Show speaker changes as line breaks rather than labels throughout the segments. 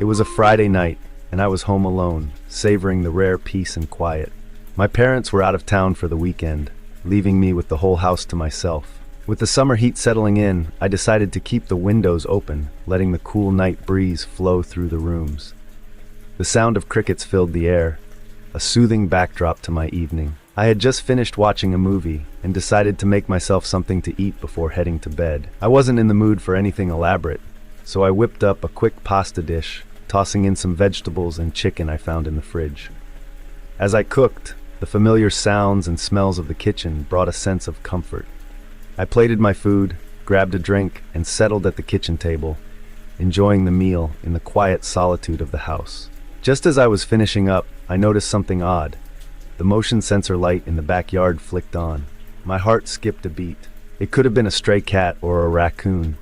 It was a Friday night, and I was home alone, savoring the rare peace and quiet. My parents were out of town for the weekend, leaving me with the whole house to myself. With the summer heat settling in, I decided to keep the windows open, letting the cool night breeze flow through the rooms. The sound of crickets filled the air, a soothing backdrop to my evening. I had just finished watching a movie and decided to make myself something to eat before heading to bed. I wasn't in the mood for anything elaborate, so I whipped up a quick pasta dish, tossing in some vegetables and chicken I found in the fridge. As I cooked, the familiar sounds and smells of the kitchen brought a sense of comfort. I plated my food, grabbed a drink, and settled at the kitchen table, enjoying the meal in the quiet solitude of the house. Just as I was finishing up, I noticed something odd. The motion sensor light in the backyard flicked on. My heart skipped a beat. It could have been a stray cat or a raccoon,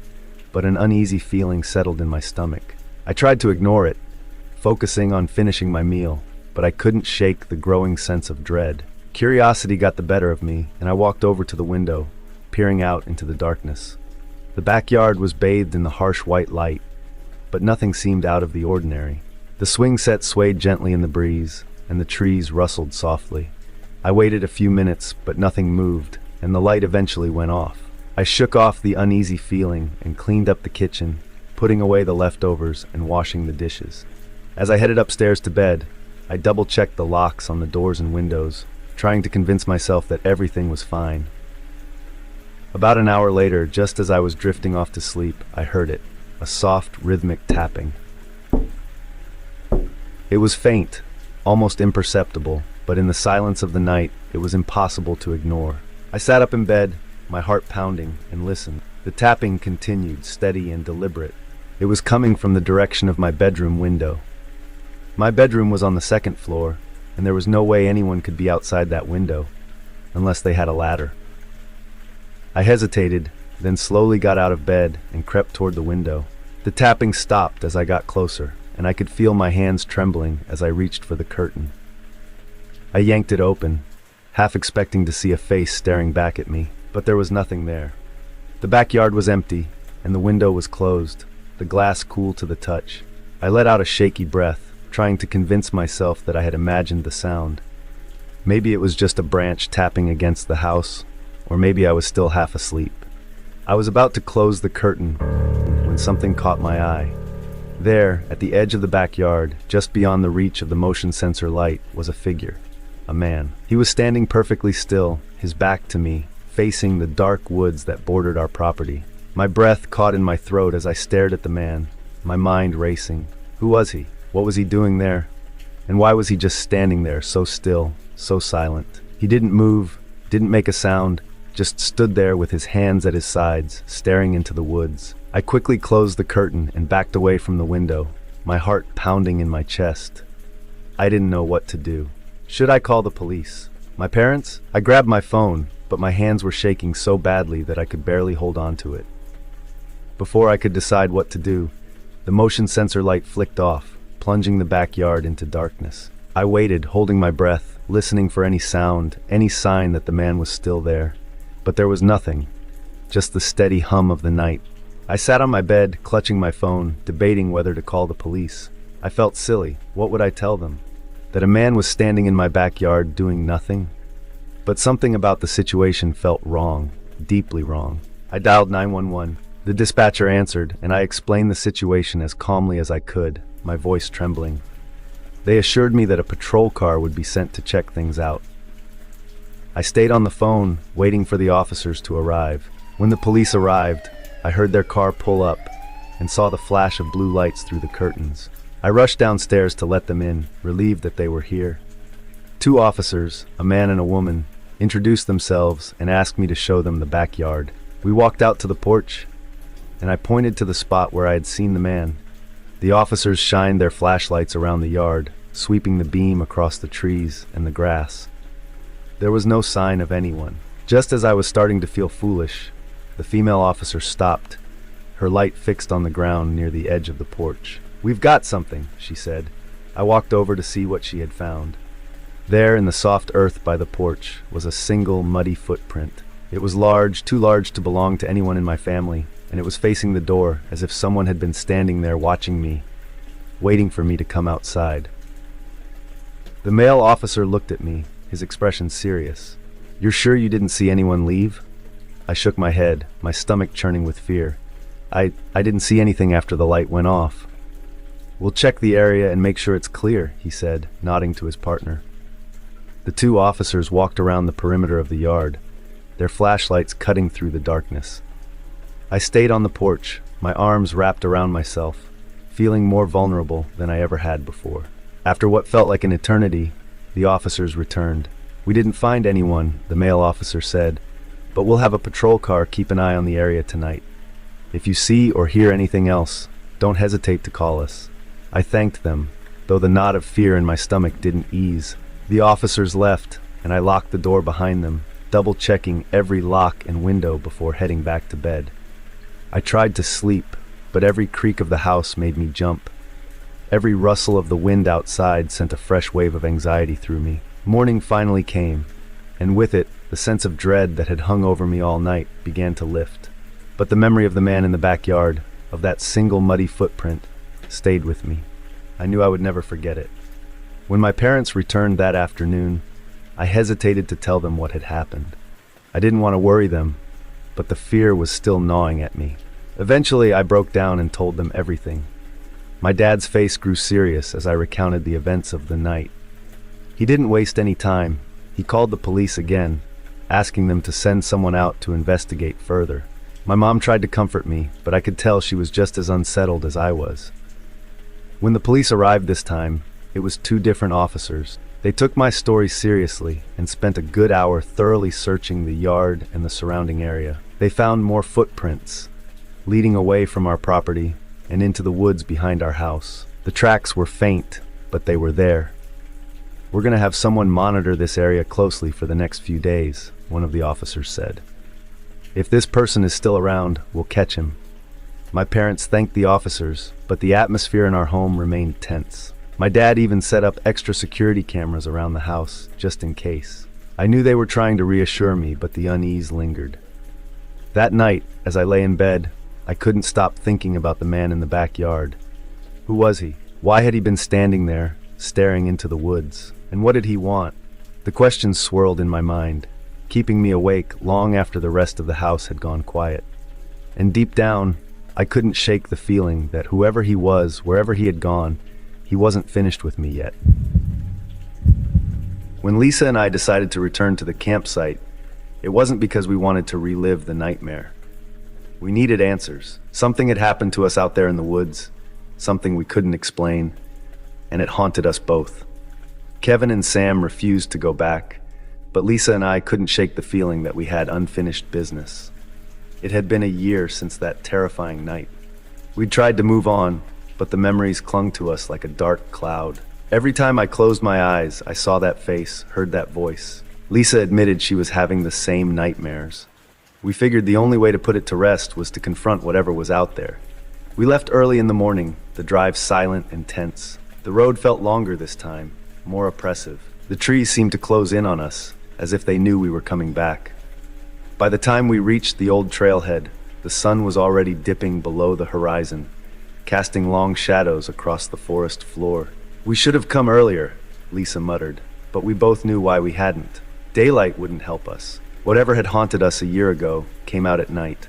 but an uneasy feeling settled in my stomach. I tried to ignore it, focusing on finishing my meal, but I couldn't shake the growing sense of dread. Curiosity got the better of me, and I walked over to the window, peering out into the darkness. The backyard was bathed in the harsh white light, but nothing seemed out of the ordinary. The swing set swayed gently in the breeze, and the trees rustled softly. I waited a few minutes, but nothing moved, and the light eventually went off. I shook off the uneasy feeling and cleaned up the kitchen, putting away the leftovers and washing the dishes. As I headed upstairs to bed, I double-checked the locks on the doors and windows, trying to convince myself that everything was fine. About an hour later, just as I was drifting off to sleep, I heard it, a soft, rhythmic tapping. It was faint, almost imperceptible, but in the silence of the night, it was impossible to ignore. I sat up in bed, my heart pounding, and listened. The tapping continued, steady and deliberate. It was coming from the direction of my bedroom window. My bedroom was on the second floor, and there was no way anyone could be outside that window, unless they had a ladder. I hesitated, then slowly got out of bed and crept toward the window. The tapping stopped as I got closer, and I could feel my hands trembling as I reached for the curtain. I yanked it open, half expecting to see a face staring back at me, but there was nothing there. The backyard was empty, and the window was closed, the glass cool to the touch. I let out a shaky breath, trying to convince myself that I had imagined the sound. Maybe it was just a branch tapping against the house, or maybe I was still half asleep. I was about to close the curtain when something caught my eye. There, at the edge of the backyard, just beyond the reach of the motion sensor light, was a figure, a man. He was standing perfectly still, his back to me, facing the dark woods that bordered our property. My breath caught in my throat as I stared at the man, my mind racing. Who was he? What was he doing there? And why was he just standing there, so still, so silent? He didn't move, didn't make a sound, just stood there with his hands at his sides, staring into the woods. I quickly closed the curtain and backed away from the window, my heart pounding in my chest. I didn't know what to do. Should I call the police? My parents? I grabbed my phone, but my hands were shaking so badly that I could barely hold on to it. Before I could decide what to do, the motion sensor light flicked off, plunging the backyard into darkness. I waited, holding my breath, listening for any sound, any sign that the man was still there. But there was nothing, just the steady hum of the night. I sat on my bed, clutching my phone, debating whether to call the police. I felt silly. What would I tell them? That a man was standing in my backyard doing nothing? But something about the situation felt wrong, deeply wrong. I dialed 911. The dispatcher answered, and I explained the situation as calmly as I could, my voice trembling. They assured me that a patrol car would be sent to check things out. I stayed on the phone, waiting for the officers to arrive. When the police arrived, I heard their car pull up and saw the flash of blue lights through the curtains. I rushed downstairs to let them in, relieved that they were here. Two officers, a man and a woman, introduced themselves and asked me to show them the backyard. We walked out to the porch, and I pointed to the spot where I had seen the man. The officers shined their flashlights around the yard, sweeping the beam across the trees and the grass. There was no sign of anyone. Just as I was starting to feel foolish, the female officer stopped, her light fixed on the ground near the edge of the porch. "We've got something," she said. I walked over to see what she had found. There, in the soft earth by the porch, was a single muddy footprint. It was large, too large to belong to anyone in my family, and it was facing the door, as if someone had been standing there watching me. waiting for me to come outside. The male officer looked at me, his expression serious. "You're sure you didn't see anyone leave?" I shook my head, my stomach churning with fear. I didn't see anything after the light went off." "We'll check the area and make sure it's clear," he said, nodding to his partner. The two officers walked around the perimeter of the yard, their flashlights cutting through the darkness. I stayed on the porch, my arms wrapped around myself, feeling more vulnerable than I ever had before. After what felt like an eternity, the officers returned. "We didn't find anyone," the male officer said, "but we'll have a patrol car keep an eye on the area tonight. If you see or hear anything else, don't hesitate to call us." I thanked them, though the knot of fear in my stomach didn't ease. The officers left, and I locked the door behind them, double-checking every lock and window before heading back to bed. I tried to sleep, but every creak of the house made me jump. Every rustle of the wind outside sent a fresh wave of anxiety through me. Morning finally came, and with it, the sense of dread that had hung over me all night began to lift. But the memory of the man in the backyard, of that single muddy footprint, stayed with me. I knew I would never forget it. When my parents returned that afternoon, I hesitated to tell them what had happened. I didn't want to worry them, but the fear was still gnawing at me. Eventually, I broke down and told them everything. My dad's face grew serious as I recounted the events of the night. He didn't waste any time. He called the police again, asking them to send someone out to investigate further. My mom tried to comfort me, but I could tell she was just as unsettled as I was. When the police arrived this time, it was two different officers. They took my story seriously and spent a good hour thoroughly searching the yard and the surrounding area. They found more footprints, leading away from our property and into the woods behind our house. The tracks were faint, but they were there. "We're going to have someone monitor this area closely for the next few days," one of the officers said. "If this person is still around, we'll catch him." My parents thanked the officers, but the atmosphere in our home remained tense. My dad even set up extra security cameras around the house, just in case. I knew they were trying to reassure me, but the unease lingered. That night, as I lay in bed, I couldn't stop thinking about the man in the backyard. Who was he? Why had he been standing there, staring into the woods? And what did he want? The questions swirled in my mind, keeping me awake long after the rest of the house had gone quiet. And deep down, I couldn't shake the feeling that whoever he was, wherever he had gone, he wasn't finished with me yet. When Lisa and I decided to return to the campsite, it wasn't because we wanted to relive the nightmare. We needed answers. Something had happened to us out there in the woods, something we couldn't explain, and it haunted us both. Kevin and Sam refused to go back, but Lisa and I couldn't shake the feeling that we had unfinished business. It had been a year since that terrifying night. We'd tried to move on, but the memories clung to us like a dark cloud. Every time I closed my eyes, I saw that face, heard that voice. Lisa admitted she was having the same nightmares. We figured the only way to put it to rest was to confront whatever was out there. We left early in the morning, the drive silent and tense. The road felt longer this time, more oppressive. The trees seemed to close in on us, as if they knew we were coming back. By the time we reached the old trailhead, the sun was already dipping below the horizon, casting long shadows across the forest floor. "We should have come earlier," Lisa muttered, but we both knew why we hadn't. Daylight wouldn't help us. Whatever had haunted us a year ago came out at night.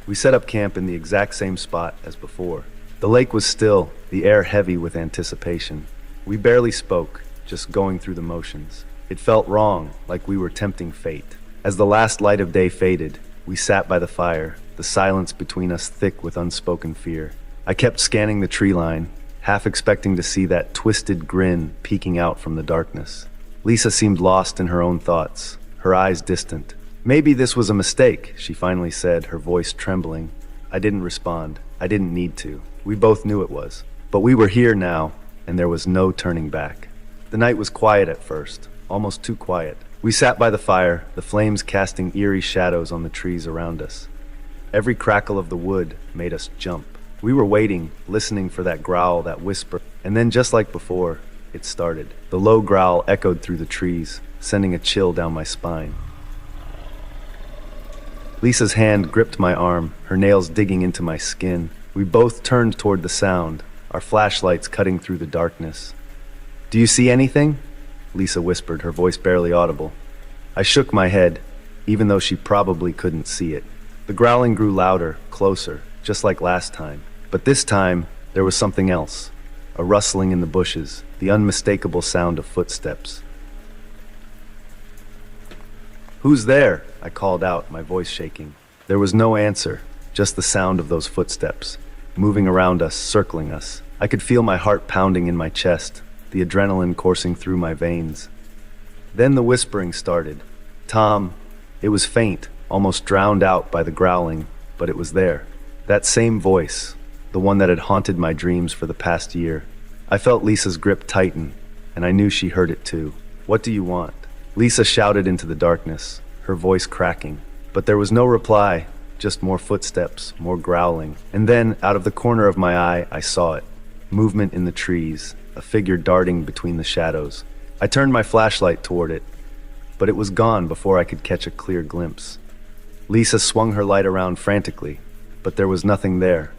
We set up camp in the exact same spot as before. The lake was still, the air heavy with anticipation. We barely spoke, just going through the motions. It felt wrong, like we were tempting fate. As the last light of day faded, we sat by the fire, the silence between us thick with unspoken fear. I kept scanning the tree line, half expecting to see that twisted grin peeking out from the darkness. Lisa seemed lost in her own thoughts, her eyes distant. "Maybe this was a mistake," she finally said, her voice trembling. I didn't respond. I didn't need to. We both knew it was. But we were here now, and there was no turning back. The night was quiet at first, almost too quiet. We sat by the fire, the flames casting eerie shadows on the trees around us. Every crackle of the wood made us jump. We were waiting, listening for that growl, that whisper, and then just like before, it started. The low growl echoed through the trees, sending a chill down my spine. Lisa's hand gripped my arm, her nails digging into my skin. We both turned toward the sound, our flashlights cutting through the darkness. "Do you see anything?" Lisa whispered, her voice barely audible. I shook my head, even though she probably couldn't see it. The growling grew louder, closer, just like last time. But this time, there was something else. A rustling in the bushes, the unmistakable sound of footsteps. "Who's there?" I called out, my voice shaking. There was no answer, just the sound of those footsteps, moving around us, circling us. I could feel my heart pounding in my chest, the adrenaline coursing through my veins. Then the whispering started. "Tom." It was faint, almost drowned out by the growling, but it was there. That same voice, the one that had haunted my dreams for the past year. I felt Lisa's grip tighten, and I knew she heard it too. "What do you want?" Lisa shouted into the darkness, her voice cracking. But there was no reply, just more footsteps, more growling. And then, out of the corner of my eye, I saw it. Movement in the trees, a figure darting between the shadows. I turned my flashlight toward it, but it was gone before I could catch a clear glimpse. Lisa swung her light around frantically, but there was nothing there.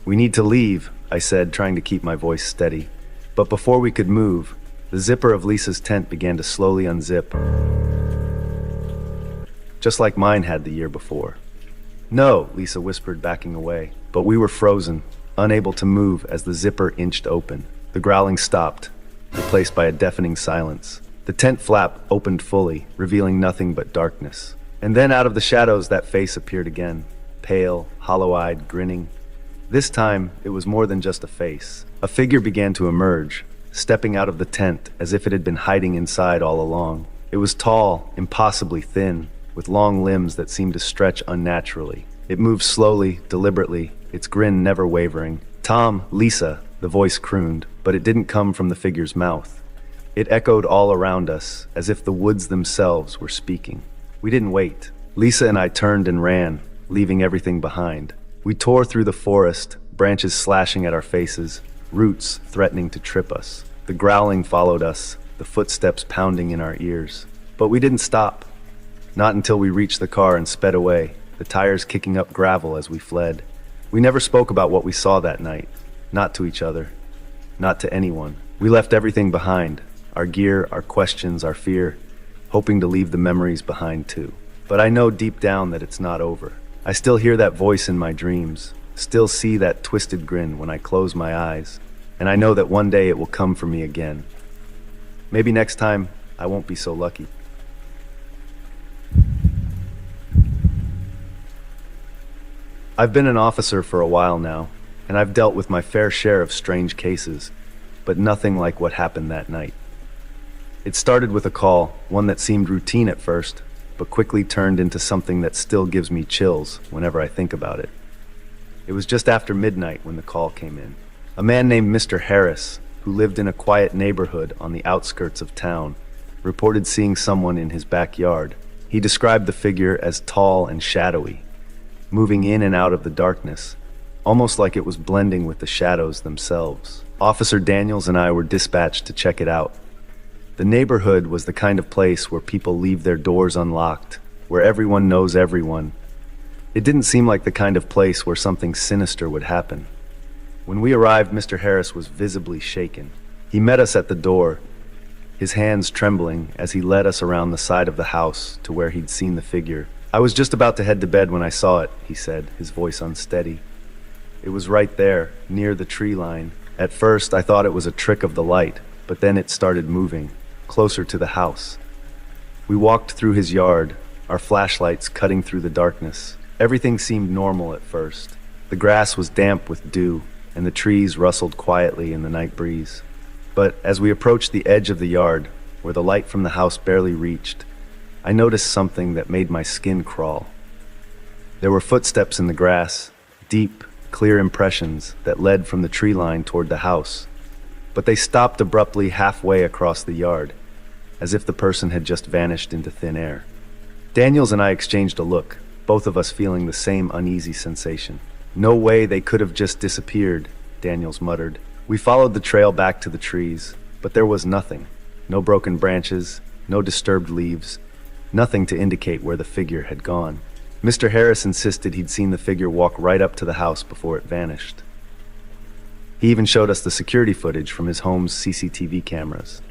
"We need to leave," I said, trying to keep my voice steady. But before we could move, the zipper of Lisa's tent began to slowly unzip, just like mine had the year before. "No," Lisa whispered, backing away. But we were frozen, unable to move as the zipper inched open. The growling stopped, replaced by a deafening silence. The tent flap opened fully, revealing nothing but darkness. And then out of the shadows that face appeared again, pale, hollow-eyed, grinning. This time, it was more than just a face. A figure began to emerge, stepping out of the tent as if it had been hiding inside all along. It was tall, impossibly thin, with long limbs that seemed to stretch unnaturally. It moved slowly, deliberately, its grin never wavering. "Tom, Lisa," the voice crooned, but it didn't come from the figure's mouth. It echoed all around us, as if the woods themselves were speaking. We didn't wait. Lisa and I turned and ran, leaving everything behind. We tore through the forest, branches slashing at our faces, roots threatening to trip us. The growling followed us, the footsteps pounding in our ears. But we didn't stop. Not until we reached the car and sped away, the tires kicking up gravel as we fled. We never spoke about what we saw that night. Not to each other. Not to anyone. We left everything behind. Our gear, our questions, our fear, hoping to leave the memories behind too. But I know deep down that it's not over. I still hear that voice in my dreams, still see that twisted grin when I close my eyes, and I know that one day it will come for me again. Maybe next time, I won't be so lucky. I've been an officer for a while now, and I've dealt with my fair share of strange cases, but nothing like what happened that night. It started with a call, one that seemed routine at first, but quickly turned into something that still gives me chills whenever I think about it. It was just after midnight when the call came in. A man named Mr. Harris, who lived in a quiet neighborhood on the outskirts of town, reported seeing someone in his backyard. He described the figure as tall and shadowy, moving in and out of the darkness, almost like it was blending with the shadows themselves. Officer Daniels and I were dispatched to check it out. The neighborhood was the kind of place where people leave their doors unlocked, where everyone knows everyone. It didn't seem like the kind of place where something sinister would happen. When we arrived, Mr. Harris was visibly shaken. He met us at the door, his hands trembling as he led us around the side of the house to where he'd seen the figure. "I was just about to head to bed when I saw it," he said, his voice unsteady. "It was right there, near the tree line. At first, I thought it was a trick of the light, but then it started moving, closer to the house." We walked through his yard, our flashlights cutting through the darkness. Everything seemed normal at first. The grass was damp with dew, and the trees rustled quietly in the night breeze. But as we approached the edge of the yard, where the light from the house barely reached, I noticed something that made my skin crawl. There were footsteps in the grass, deep, clear impressions that led from the tree line toward the house. But they stopped abruptly halfway across the yard, as if the person had just vanished into thin air. Daniels and I exchanged a look, both of us feeling the same uneasy sensation. "No way they could have just disappeared," Daniels muttered. We followed the trail back to the trees, but there was nothing. No broken branches, no disturbed leaves, nothing to indicate where the figure had gone. Mr. Harris insisted he'd seen the figure walk right up to the house before it vanished. He even showed us the security footage from his home's CCTV cameras.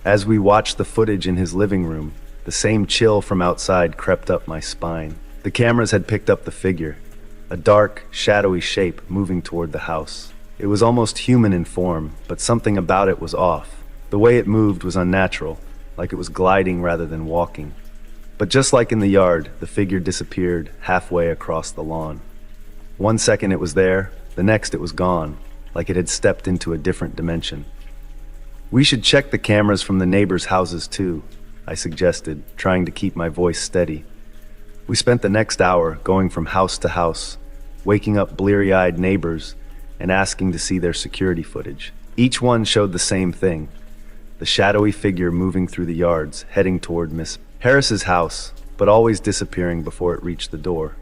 As we watched the footage in his living room, the same chill from outside crept up my spine. The cameras had picked up the figure, a dark, shadowy shape moving toward the house. It was almost human in form, but something about it was off. The way it moved was unnatural, like it was gliding rather than walking. But just like in the yard, the figure disappeared halfway across the lawn. 1 second it was there, the next it was gone, like it had stepped into a different dimension. "We should check the cameras from the neighbors' houses too," I suggested, trying to keep my voice steady. We spent the next hour going from house to house, waking up bleary-eyed neighbors and asking to see their security footage. Each one showed the same thing, the shadowy figure moving through the yards, heading toward Miss Harris's house, but always disappearing before it reached the door.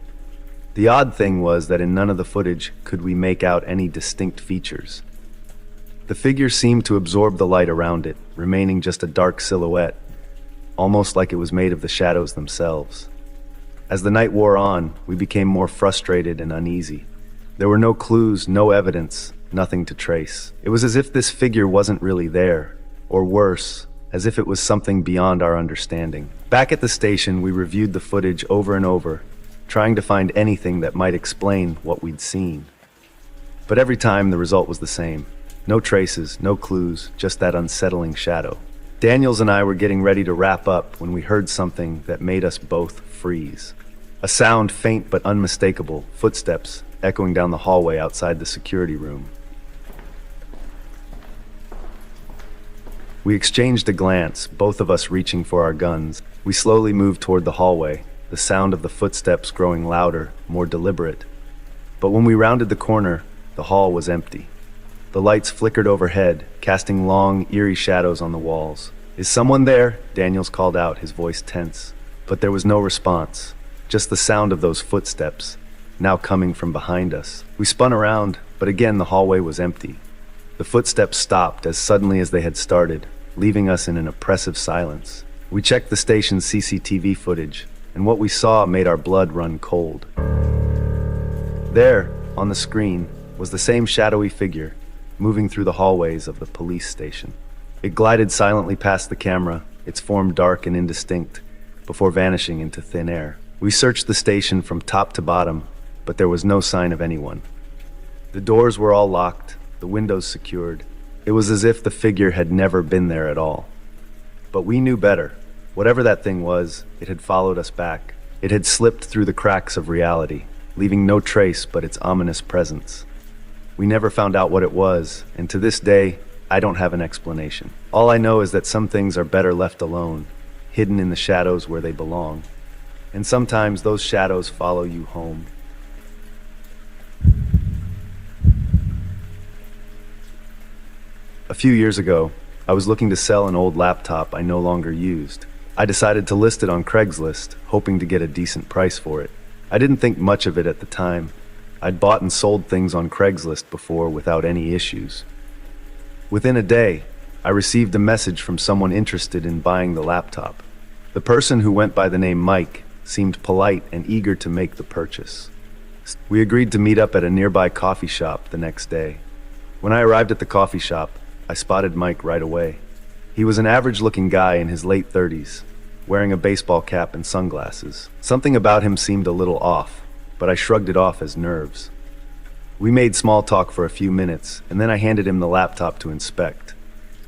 The odd thing was that in none of the footage could we make out any distinct features. The figure seemed to absorb the light around it, remaining just a dark silhouette, almost like it was made of the shadows themselves. As the night wore on, we became more frustrated and uneasy. There were no clues, no evidence, nothing to trace. It was as if this figure wasn't really there, or worse, as if it was something beyond our understanding. Back at the station, we reviewed the footage over and over, trying to find anything that might explain what we'd seen. But every time the result was the same. No traces, no clues, just that unsettling shadow. Daniels and I were getting ready to wrap up when we heard something that made us both freeze. A sound, faint but unmistakable, footsteps echoing down the hallway outside the security room. We exchanged a glance, both of us reaching for our guns. We slowly moved toward the hallway, the sound of the footsteps growing louder, more deliberate. But when we rounded the corner, the hall was empty. The lights flickered overhead, casting long, eerie shadows on the walls. "Is someone there?" Daniels called out, his voice tense. But there was no response, just the sound of those footsteps, now coming from behind us. We spun around, but again the hallway was empty. The footsteps stopped as suddenly as they had started, leaving us in an oppressive silence. We checked the station's CCTV footage, and what we saw made our blood run cold. There, on the screen, was the same shadowy figure, moving through the hallways of the police station. It glided silently past the camera, its form dark and indistinct, before vanishing into thin air. We searched the station from top to bottom, but there was no sign of anyone. The doors were all locked, the windows secured. It was as if the figure had never been there at all. But we knew better. Whatever that thing was, it had followed us back. It had slipped through the cracks of reality, leaving no trace but its ominous presence. We never found out what it was, and to this day, I don't have an explanation. All I know is that some things are better left alone, hidden in the shadows where they belong. And sometimes those shadows follow you home. A few years ago, I was looking to sell an old laptop I no longer used. I decided to list it on Craigslist, hoping to get a decent price for it. I didn't think much of it at the time. I'd bought and sold things on Craigslist before without any issues. Within a day, I received a message from someone interested in buying the laptop. The person, who went by the name Mike, seemed polite and eager to make the purchase. We agreed to meet up at a nearby coffee shop the next day. When I arrived at the coffee shop, I spotted Mike right away. He was an average-looking guy in his late 30s, wearing a baseball cap and sunglasses. Something about him seemed a little off, but I shrugged it off as nerves. We made small talk for a few minutes, and then I handed him the laptop to inspect.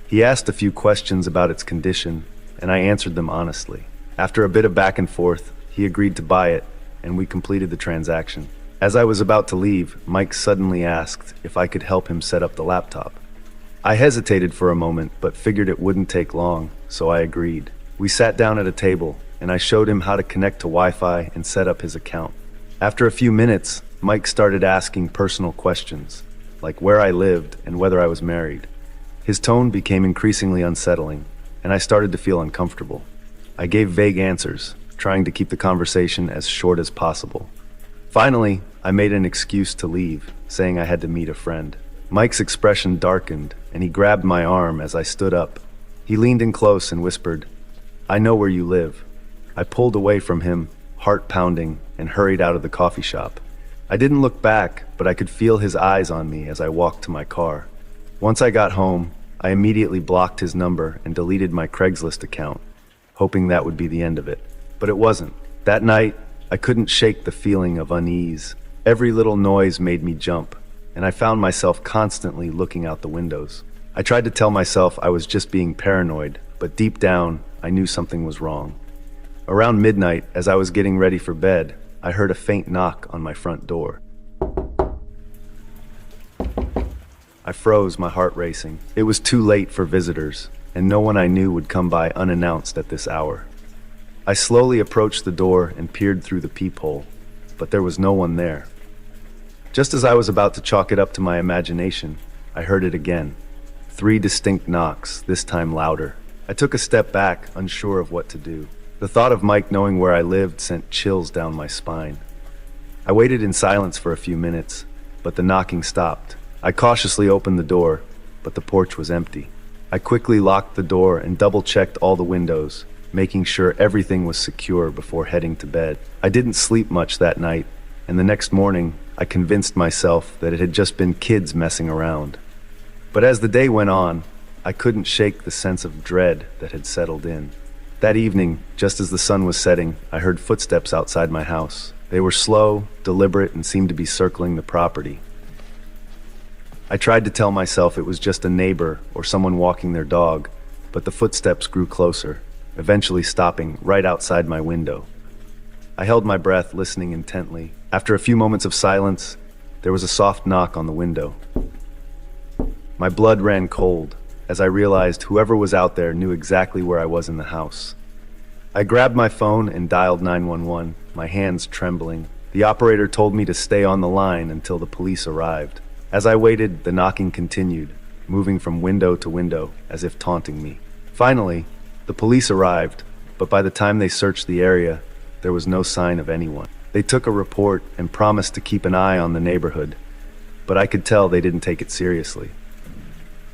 He asked a few questions about its condition, and I answered them honestly. After a bit of back and forth, he agreed to buy it, and we completed the transaction. As I was about to leave, Mike suddenly asked if I could help him set up the laptop. I hesitated for a moment, but figured it wouldn't take long, so I agreed. We sat down at a table, and I showed him how to connect to Wi-Fi and set up his account. After a few minutes, Mike started asking personal questions, like where I lived and whether I was married. His tone became increasingly unsettling, and I started to feel uncomfortable. I gave vague answers, trying to keep the conversation as short as possible. Finally, I made an excuse to leave, saying I had to meet a friend. Mike's expression darkened, and he grabbed my arm as I stood up. He leaned in close and whispered, "I know where you live." I pulled away from him, heart pounding, and hurried out of the coffee shop. I didn't look back, but I could feel his eyes on me as I walked to my car. Once I got home, I immediately blocked his number and deleted my Craigslist account, hoping that would be the end of it. But it wasn't. That night, I couldn't shake the feeling of unease. Every little noise made me jump, and I found myself constantly looking out the windows. I tried to tell myself I was just being paranoid, but deep down, I knew something was wrong. Around midnight, as I was getting ready for bed, I heard a faint knock on my front door. I froze, my heart racing. It was too late for visitors, and no one I knew would come by unannounced at this hour. I slowly approached the door and peered through the peephole, but there was no one there. Just as I was about to chalk it up to my imagination, I heard it again. 3 distinct knocks, this time louder. I took a step back, unsure of what to do. The thought of Mike knowing where I lived sent chills down my spine. I waited in silence for a few minutes, but the knocking stopped. I cautiously opened the door, but the porch was empty. I quickly locked the door and double-checked all the windows, making sure everything was secure before heading to bed. I didn't sleep much that night, and the next morning, I convinced myself that it had just been kids messing around. But as the day went on, I couldn't shake the sense of dread that had settled in. That evening, just as the sun was setting, I heard footsteps outside my house. They were slow, deliberate, and seemed to be circling the property. I tried to tell myself it was just a neighbor or someone walking their dog, but the footsteps grew closer, eventually stopping right outside my window. I held my breath, listening intently. After a few moments of silence, there was a soft knock on the window. My blood ran cold as I realized whoever was out there knew exactly where I was in the house. I grabbed my phone and dialed 911, my hands trembling. The operator told me to stay on the line until the police arrived. As I waited, the knocking continued, moving from window to window as if taunting me. Finally, the police arrived, but by the time they searched the area, there was no sign of anyone. They took a report and promised to keep an eye on the neighborhood, but I could tell they didn't take it seriously.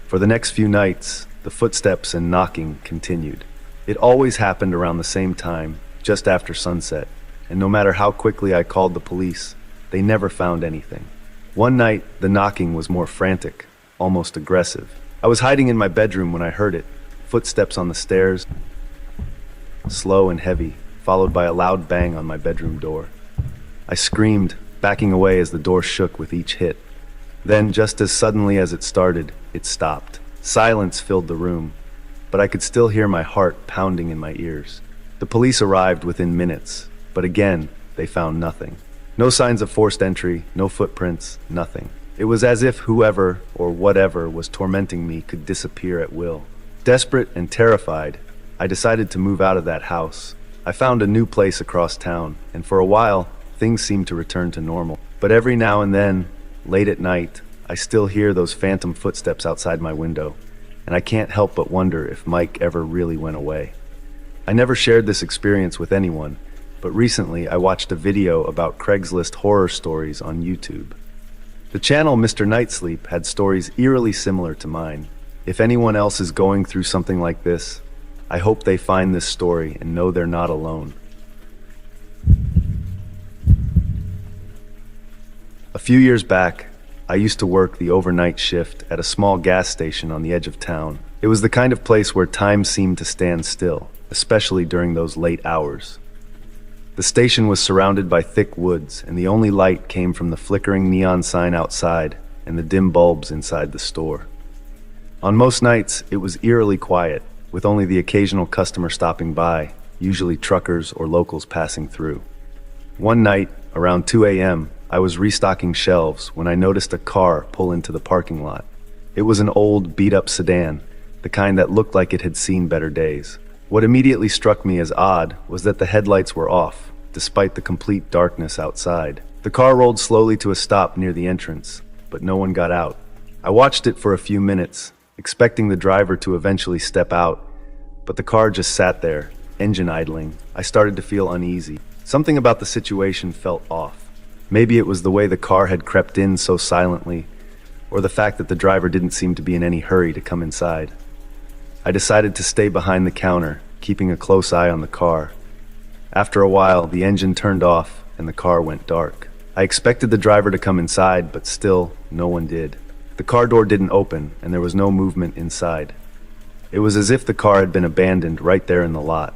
For the next few nights, the footsteps and knocking continued. It always happened around the same time, just after sunset, and no matter how quickly I called the police, they never found anything. One night, the knocking was more frantic, almost aggressive. I was hiding in my bedroom when I heard it, footsteps on the stairs, slow and heavy, followed by a loud bang on my bedroom door. I screamed, backing away as the door shook with each hit. Then, just as suddenly as it started, it stopped. Silence filled the room, but I could still hear my heart pounding in my ears. The police arrived within minutes, but again, they found nothing. No signs of forced entry, no footprints, nothing. It was as if whoever or whatever was tormenting me could disappear at will. Desperate and terrified, I decided to move out of that house. I found a new place across town, and for a while, things seemed to return to normal. But every now and then, late at night, I still hear those phantom footsteps outside my window, and I can't help but wonder if Mike ever really went away. I never shared this experience with anyone, but recently I watched a video about Craigslist horror stories on YouTube. The channel Mr. had stories eerily similar to mine. If anyone else is going through something like this, I hope they find this story and know they're not alone. A few years back, I used to work the overnight shift at a small gas station on the edge of town. It was the kind of place where time seemed to stand still, especially during those late hours. The station was surrounded by thick woods, and the only light came from the flickering neon sign outside and the dim bulbs inside the store. On most nights, it was eerily quiet, with only the occasional customer stopping by, usually truckers or locals passing through. One night, around 2 a.m., I was restocking shelves when I noticed a car pull into the parking lot. It was an old, beat-up sedan, the kind that looked like it had seen better days. What immediately struck me as odd was that the headlights were off, despite the complete darkness outside. The car rolled slowly to a stop near the entrance, but no one got out. I watched it for a few minutes, expecting the driver to eventually step out, but the car just sat there, engine idling. I started to feel uneasy. Something about the situation felt off. Maybe it was the way the car had crept in so silently, or the fact that the driver didn't seem to be in any hurry to come inside. I decided to stay behind the counter, keeping a close eye on the car. After a while, the engine turned off and the car went dark. I expected the driver to come inside, but still, no one did. The car door didn't open, and there was no movement inside. It was as if the car had been abandoned right there in the lot.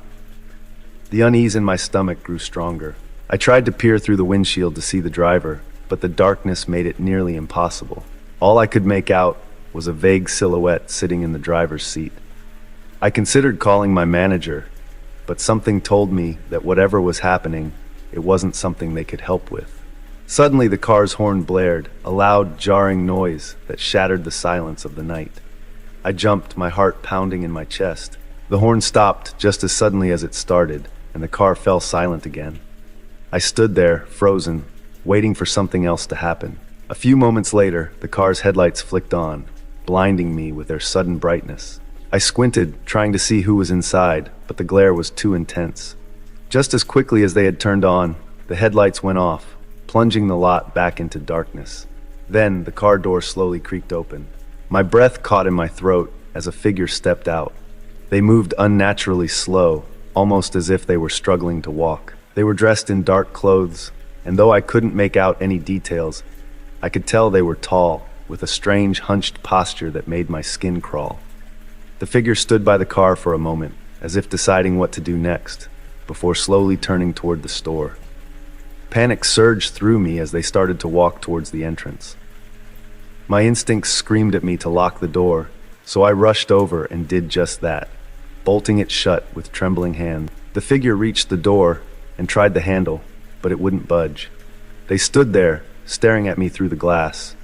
The unease in my stomach grew stronger. I tried to peer through the windshield to see the driver, but the darkness made it nearly impossible. All I could make out was a vague silhouette sitting in the driver's seat. I considered calling my manager, but something told me that whatever was happening, it wasn't something they could help with. Suddenly, the car's horn blared, a loud, jarring noise that shattered the silence of the night. I jumped, my heart pounding in my chest. The horn stopped just as suddenly as it started, and the car fell silent again. I stood there, frozen, waiting for something else to happen. A few moments later, the car's headlights flicked on, blinding me with their sudden brightness. I squinted, trying to see who was inside, but the glare was too intense. Just as quickly as they had turned on, the headlights went off, plunging the lot back into darkness. Then, the car door slowly creaked open. My breath caught in my throat as a figure stepped out. They moved unnaturally slow, almost as if they were struggling to walk. They were dressed in dark clothes, and though I couldn't make out any details, I could tell they were tall, with a strange hunched posture that made my skin crawl. The figure stood by the car for a moment, as if deciding what to do next, before slowly turning toward the store. Panic surged through me as they started to walk towards the entrance. My instincts screamed at me to lock the door, so I rushed over and did just that, bolting it shut with trembling hands. The figure reached the door and tried the handle, but it wouldn't budge. They stood there, staring at me through the glass.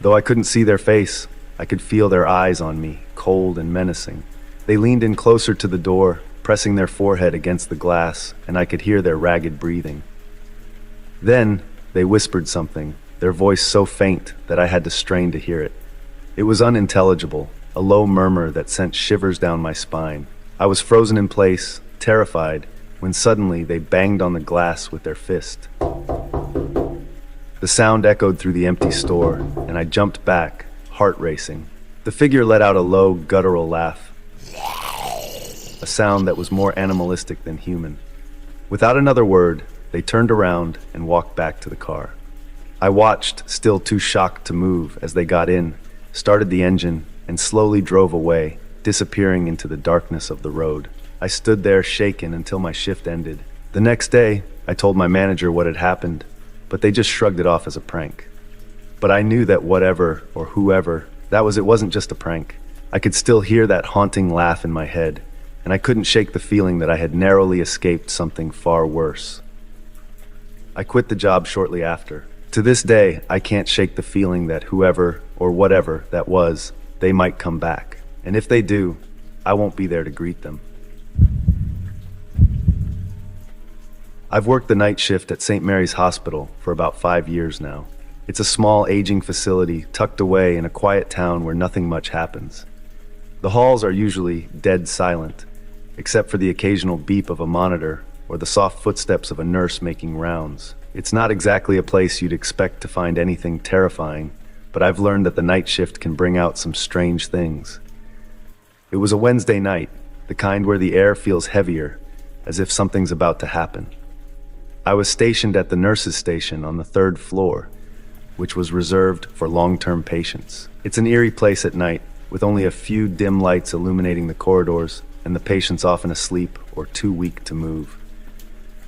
Though I couldn't see their face, I could feel their eyes on me, cold and menacing. They leaned in closer to the door, pressing their forehead against the glass, and I could hear their ragged breathing. Then, they whispered something, their voice so faint that I had to strain to hear it. It was unintelligible, a low murmur that sent shivers down my spine. I was frozen in place, terrified, when suddenly they banged on the glass with their fist. The sound echoed through the empty store, and I jumped back, heart racing. The figure let out a low, guttural laugh, a sound that was more animalistic than human. Without another word, they turned around and walked back to the car. I watched, still too shocked to move, as they got in, started the engine, and slowly drove away, disappearing into the darkness of the road. I stood there shaken until my shift ended. The next day, I told my manager what had happened, but they just shrugged it off as a prank. But I knew that whatever, or whoever, it wasn't just a prank. I could still hear that haunting laugh in my head, and I couldn't shake the feeling that I had narrowly escaped something far worse. I quit the job shortly after. To this day, I can't shake the feeling that whoever, or whatever that was, they might come back. And if they do, I won't be there to greet them. I've worked the night shift at St. Mary's Hospital for about 5 years now. It's a small, aging facility tucked away in a quiet town where nothing much happens. The halls are usually dead silent, except for the occasional beep of a monitor or the soft footsteps of a nurse making rounds. It's not exactly a place you'd expect to find anything terrifying, but I've learned that the night shift can bring out some strange things. It was a Wednesday night, the kind where the air feels heavier, as if something's about to happen. I was stationed at the nurses' station on the 3rd floor, which was reserved for long-term patients. It's an eerie place at night, with only a few dim lights illuminating the corridors, and the patients often asleep or too weak to move.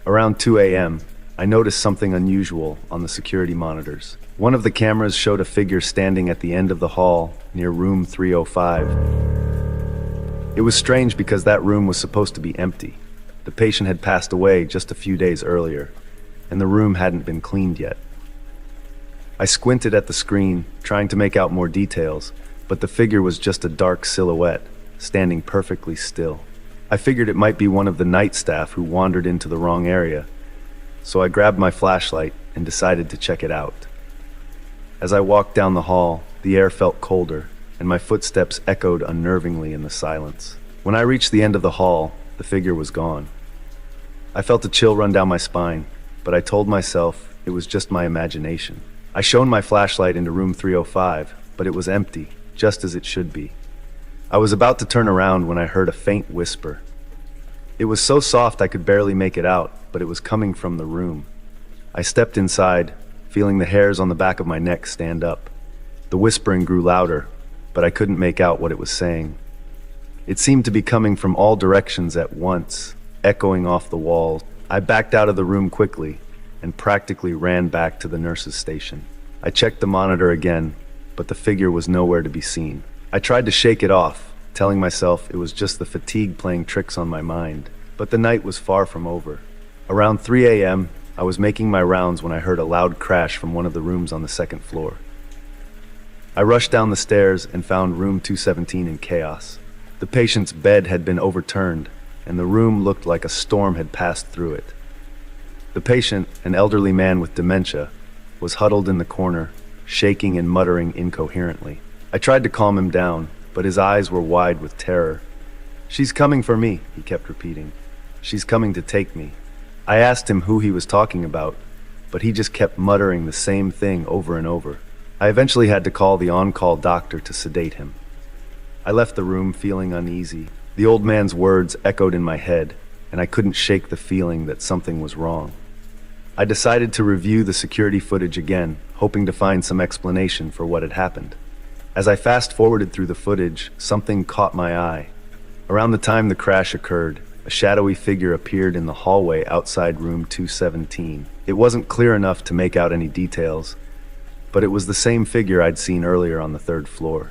Around 2 a.m., I noticed something unusual on the security monitors. One of the cameras showed a figure standing at the end of the hall near room 305. It was strange because that room was supposed to be empty. The patient had passed away just a few days earlier, and the room hadn't been cleaned yet. I squinted at the screen, trying to make out more details, but the figure was just a dark silhouette, standing perfectly still. I figured it might be one of the night staff who wandered into the wrong area, so I grabbed my flashlight and decided to check it out. As I walked down the hall, the air felt colder, and my footsteps echoed unnervingly in the silence. When I reached the end of the hall, the figure was gone. I felt a chill run down my spine, but I told myself it was just my imagination. I shone my flashlight into room 305, but it was empty, just as it should be. I was about to turn around when I heard a faint whisper. It was so soft I could barely make it out, but it was coming from the room. I stepped inside, feeling the hairs on the back of my neck stand up. The whispering grew louder, but I couldn't make out what it was saying. It seemed to be coming from all directions at once, echoing off the walls. I backed out of the room quickly and practically ran back to the nurse's station. I checked the monitor again, but the figure was nowhere to be seen. I tried to shake it off, telling myself it was just the fatigue playing tricks on my mind. But the night was far from over. Around 3 a.m., I was making my rounds when I heard a loud crash from one of the rooms on the second floor. I rushed down the stairs and found room 217 in chaos. The patient's bed had been overturned, and the room looked like a storm had passed through it. The patient, an elderly man with dementia, was huddled in the corner, shaking and muttering incoherently. I tried to calm him down, but his eyes were wide with terror. "She's coming for me," he kept repeating. "She's coming to take me." I asked him who he was talking about, but he just kept muttering the same thing over and over. I eventually had to call the on-call doctor to sedate him. I left the room feeling uneasy. The old man's words echoed in my head, and I couldn't shake the feeling that something was wrong. I decided to review the security footage again, hoping to find some explanation for what had happened. As I fast-forwarded through the footage, something caught my eye. Around the time the crash occurred, a shadowy figure appeared in the hallway outside room 217. It wasn't clear enough to make out any details, but it was the same figure I'd seen earlier on the third floor.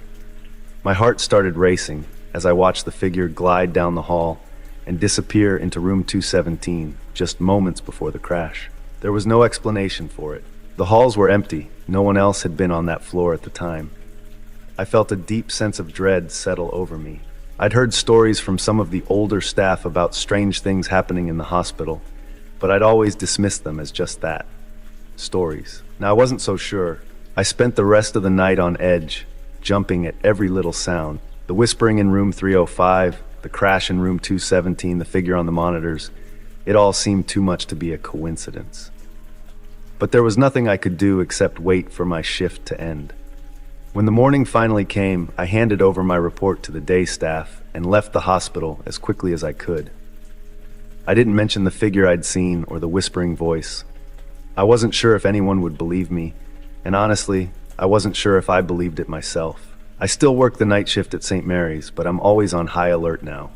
My heart started racing as I watched the figure glide down the hall and disappear into room 217 just moments before the crash. There was no explanation for it. The halls were empty. No one else had been on that floor at the time. I felt a deep sense of dread settle over me. I'd heard stories from some of the older staff about strange things happening in the hospital, but I'd always dismissed them as just that, stories. Now I wasn't so sure. I spent the rest of the night on edge, jumping at every little sound. The whispering in room 305, the crash in room 217, the figure on the monitors. It all seemed too much to be a coincidence. But there was nothing I could do except wait for my shift to end. When the morning finally came, I handed over my report to the day staff and left the hospital as quickly as I could. I didn't mention the figure I'd seen or the whispering voice. I wasn't sure if anyone would believe me, and honestly, I wasn't sure if I believed it myself. I still work the night shift at St. Mary's, but I'm always on high alert now.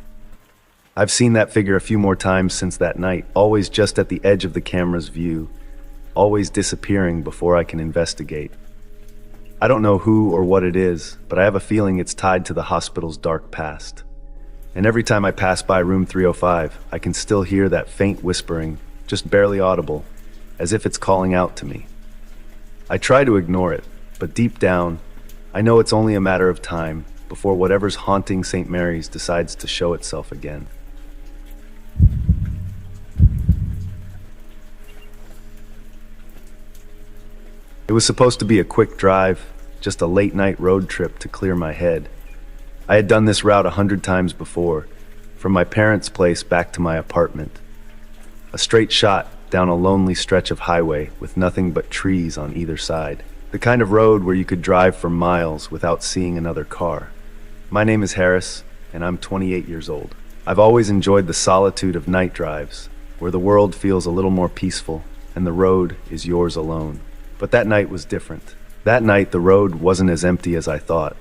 I've seen that figure a few more times since that night, always just at the edge of the camera's view, always disappearing before I can investigate. I don't know who or what it is, but I have a feeling it's tied to the hospital's dark past. And every time I pass by room 305, I can still hear that faint whispering, just barely audible, as if it's calling out to me. I try to ignore it, but deep down, I know it's only a matter of time before whatever's haunting St. Mary's decides to show itself again. It was supposed to be a quick drive, just a late-night road trip to clear my head. I had done this route 100 times before, from my parents' place back to my apartment. A straight shot down a lonely stretch of highway with nothing but trees on either side. The kind of road where you could drive for miles without seeing another car. My name is Harris, and I'm 28 years old. I've always enjoyed the solitude of night drives, where the world feels a little more peaceful, and the road is yours alone. But that night was different. That night, the road wasn't as empty as I thought.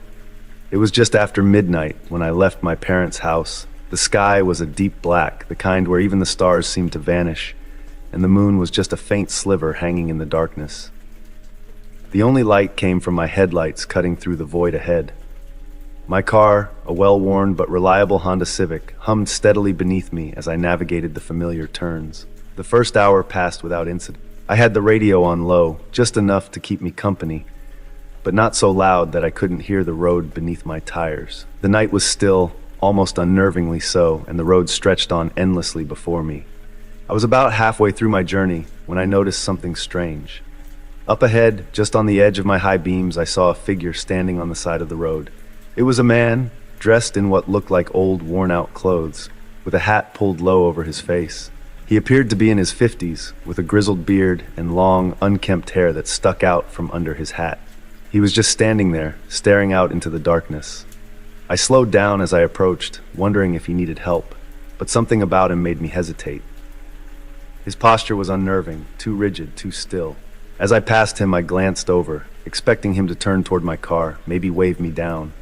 It was just after midnight when I left my parents' house. The sky was a deep black, the kind where even the stars seemed to vanish, and the moon was just a faint sliver hanging in the darkness. The only light came from my headlights cutting through the void ahead. My car, a well-worn but reliable Honda Civic, hummed steadily beneath me as I navigated the familiar turns. The first hour passed without incident. I had the radio on low, just enough to keep me company, but not so loud that I couldn't hear the road beneath my tires. The night was still, almost unnervingly so, and the road stretched on endlessly before me. I was about halfway through my journey when I noticed something strange. Up ahead, just on the edge of my high beams, I saw a figure standing on the side of the road. It was a man, dressed in what looked like old, worn-out clothes, with a hat pulled low over his face. He appeared to be in his 50s, with a grizzled beard and long, unkempt hair that stuck out from under his hat. He was just standing there, staring out into the darkness. I slowed down as I approached, wondering if he needed help, but something about him made me hesitate. His posture was unnerving, too rigid, too still. As I passed him, I glanced over, expecting him to turn toward my car, maybe wave me down.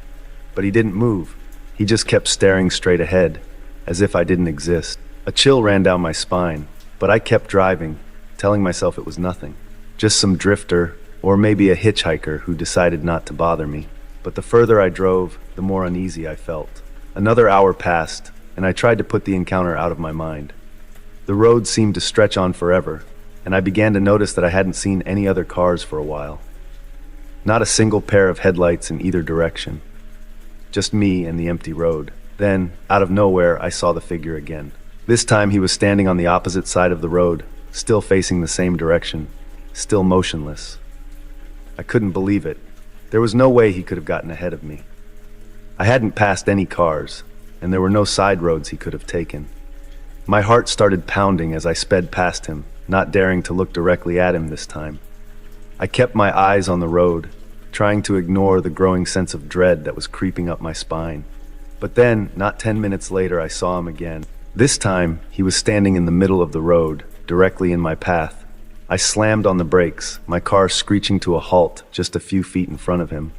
But he didn't move. He just kept staring straight ahead, as if I didn't exist. A chill ran down my spine, but I kept driving, telling myself it was nothing. Just some drifter, or maybe a hitchhiker who decided not to bother me. But the further I drove, the more uneasy I felt. Another hour passed, and I tried to put the encounter out of my mind. The road seemed to stretch on forever, and I began to notice that I hadn't seen any other cars for a while. Not a single pair of headlights in either direction. Just me and the empty road. Then, out of nowhere, I saw the figure again. This time he was standing on the opposite side of the road, still facing the same direction, still motionless. I couldn't believe it. There was no way he could have gotten ahead of me. I hadn't passed any cars, and there were no side roads he could have taken. My heart started pounding as I sped past him, not daring to look directly at him this time. I kept my eyes on the road, trying to ignore the growing sense of dread that was creeping up my spine. But then, not 10 minutes later, I saw him again. This time, he was standing in the middle of the road, directly in my path. I slammed on the brakes, my car screeching to a halt just a few feet in front of him.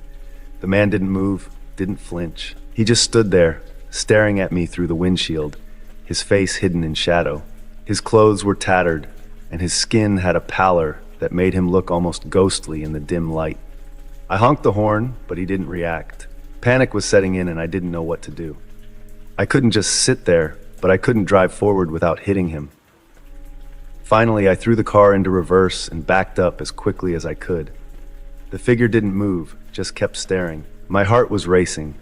The man didn't move, didn't flinch. He just stood there, staring at me through the windshield, his face hidden in shadow. His clothes were tattered, and his skin had a pallor that made him look almost ghostly in the dim light. I honked the horn, but he didn't react. Panic was setting in, and I didn't know what to do. I couldn't just sit there, but I couldn't drive forward without hitting him. Finally, I threw the car into reverse and backed up as quickly as I could. The figure didn't move, just kept staring. My heart was racing,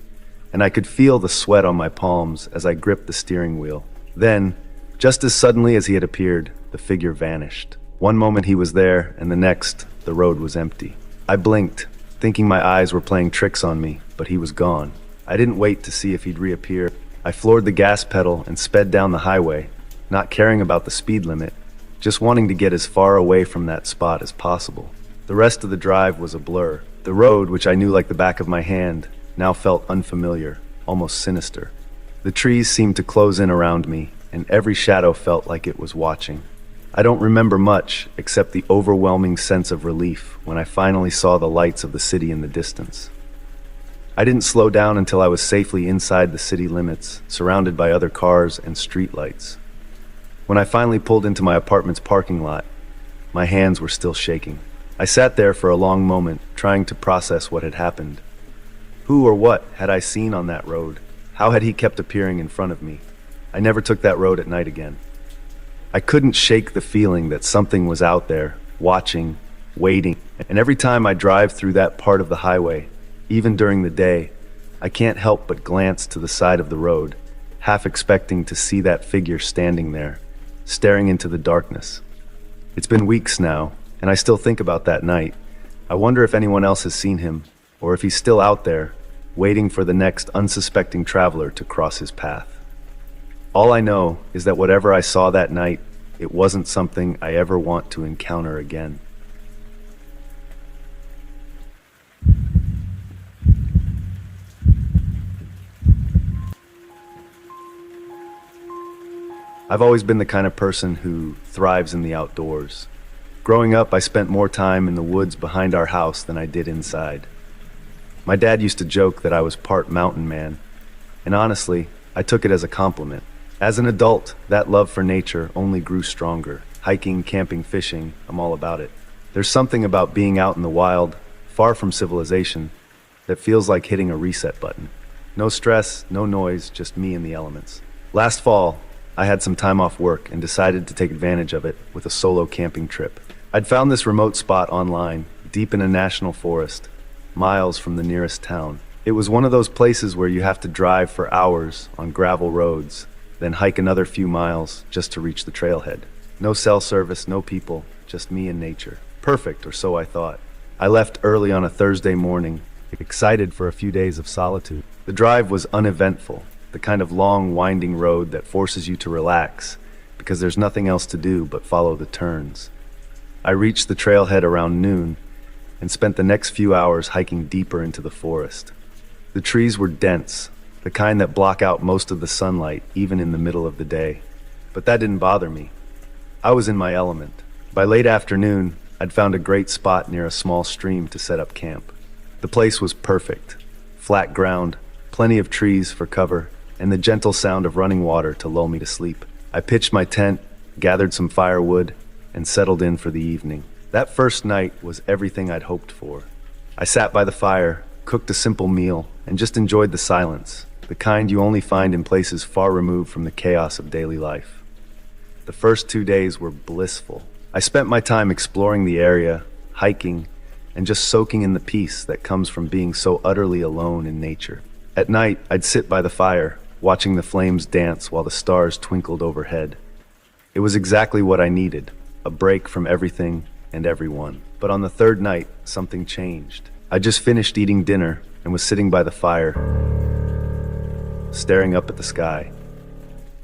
and I could feel the sweat on my palms as I gripped the steering wheel. Then, just as suddenly as he had appeared, the figure vanished. One moment he was there, and the next, the road was empty. I blinked, thinking my eyes were playing tricks on me, but he was gone. I didn't wait to see if he'd reappear. I floored the gas pedal and sped down the highway, not caring about the speed limit, just wanting to get as far away from that spot as possible. The rest of the drive was a blur. The road, which I knew like the back of my hand, now felt unfamiliar, almost sinister. The trees seemed to close in around me, and every shadow felt like it was watching. I don't remember much, except the overwhelming sense of relief when I finally saw the lights of the city in the distance. I didn't slow down until I was safely inside the city limits, surrounded by other cars and streetlights. When I finally pulled into my apartment's parking lot, my hands were still shaking. I sat there for a long moment, trying to process what had happened. Who or what had I seen on that road? How had he kept appearing in front of me? I never took that road at night again. I couldn't shake the feeling that something was out there, watching, waiting. And every time I drive through that part of the highway, even during the day, I can't help but glance to the side of the road, half expecting to see that figure standing there, staring into the darkness. It's been weeks now, and I still think about that night. I wonder if anyone else has seen him, or if he's still out there, waiting for the next unsuspecting traveler to cross his path. All I know is that whatever I saw that night, it wasn't something I ever want to encounter again. I've always been the kind of person who thrives in the outdoors. Growing up, I spent more time in the woods behind our house than I did inside. My dad used to joke that I was part mountain man, and honestly, I took it as a compliment. As an adult, that love for nature only grew stronger. Hiking, camping, fishing, I'm all about it. There's something about being out in the wild, far from civilization, that feels like hitting a reset button. No stress, no noise, just me and the elements. Last fall, I had some time off work and decided to take advantage of it with a solo camping trip. I'd found this remote spot online, deep in a national forest, miles from the nearest town. It was one of those places where you have to drive for hours on gravel roads, then hike another few miles just to reach the trailhead. No cell service, no people, just me and nature. Perfect, or so I thought. I left early on a Thursday morning, excited for a few days of solitude. The drive was uneventful, the kind of long, winding road that forces you to relax because there's nothing else to do but follow the turns. I reached the trailhead around noon and spent the next few hours hiking deeper into the forest. The trees were dense, the kind that block out most of the sunlight even in the middle of the day. But that didn't bother me. I was in my element. By late afternoon, I'd found a great spot near a small stream to set up camp. The place was perfect. Flat ground, plenty of trees for cover, and the gentle sound of running water to lull me to sleep. I pitched my tent, gathered some firewood, and settled in for the evening. That first night was everything I'd hoped for. I sat by the fire, cooked a simple meal, and just enjoyed the silence, the kind you only find in places far removed from the chaos of daily life. The first 2 days were blissful. I spent my time exploring the area, hiking, and just soaking in the peace that comes from being so utterly alone in nature. At night, I'd sit by the fire, watching the flames dance while the stars twinkled overhead. It was exactly what I needed, a break from everything and everyone. But on the third night, something changed. I just finished eating dinner and was sitting by the fire, staring up at the sky.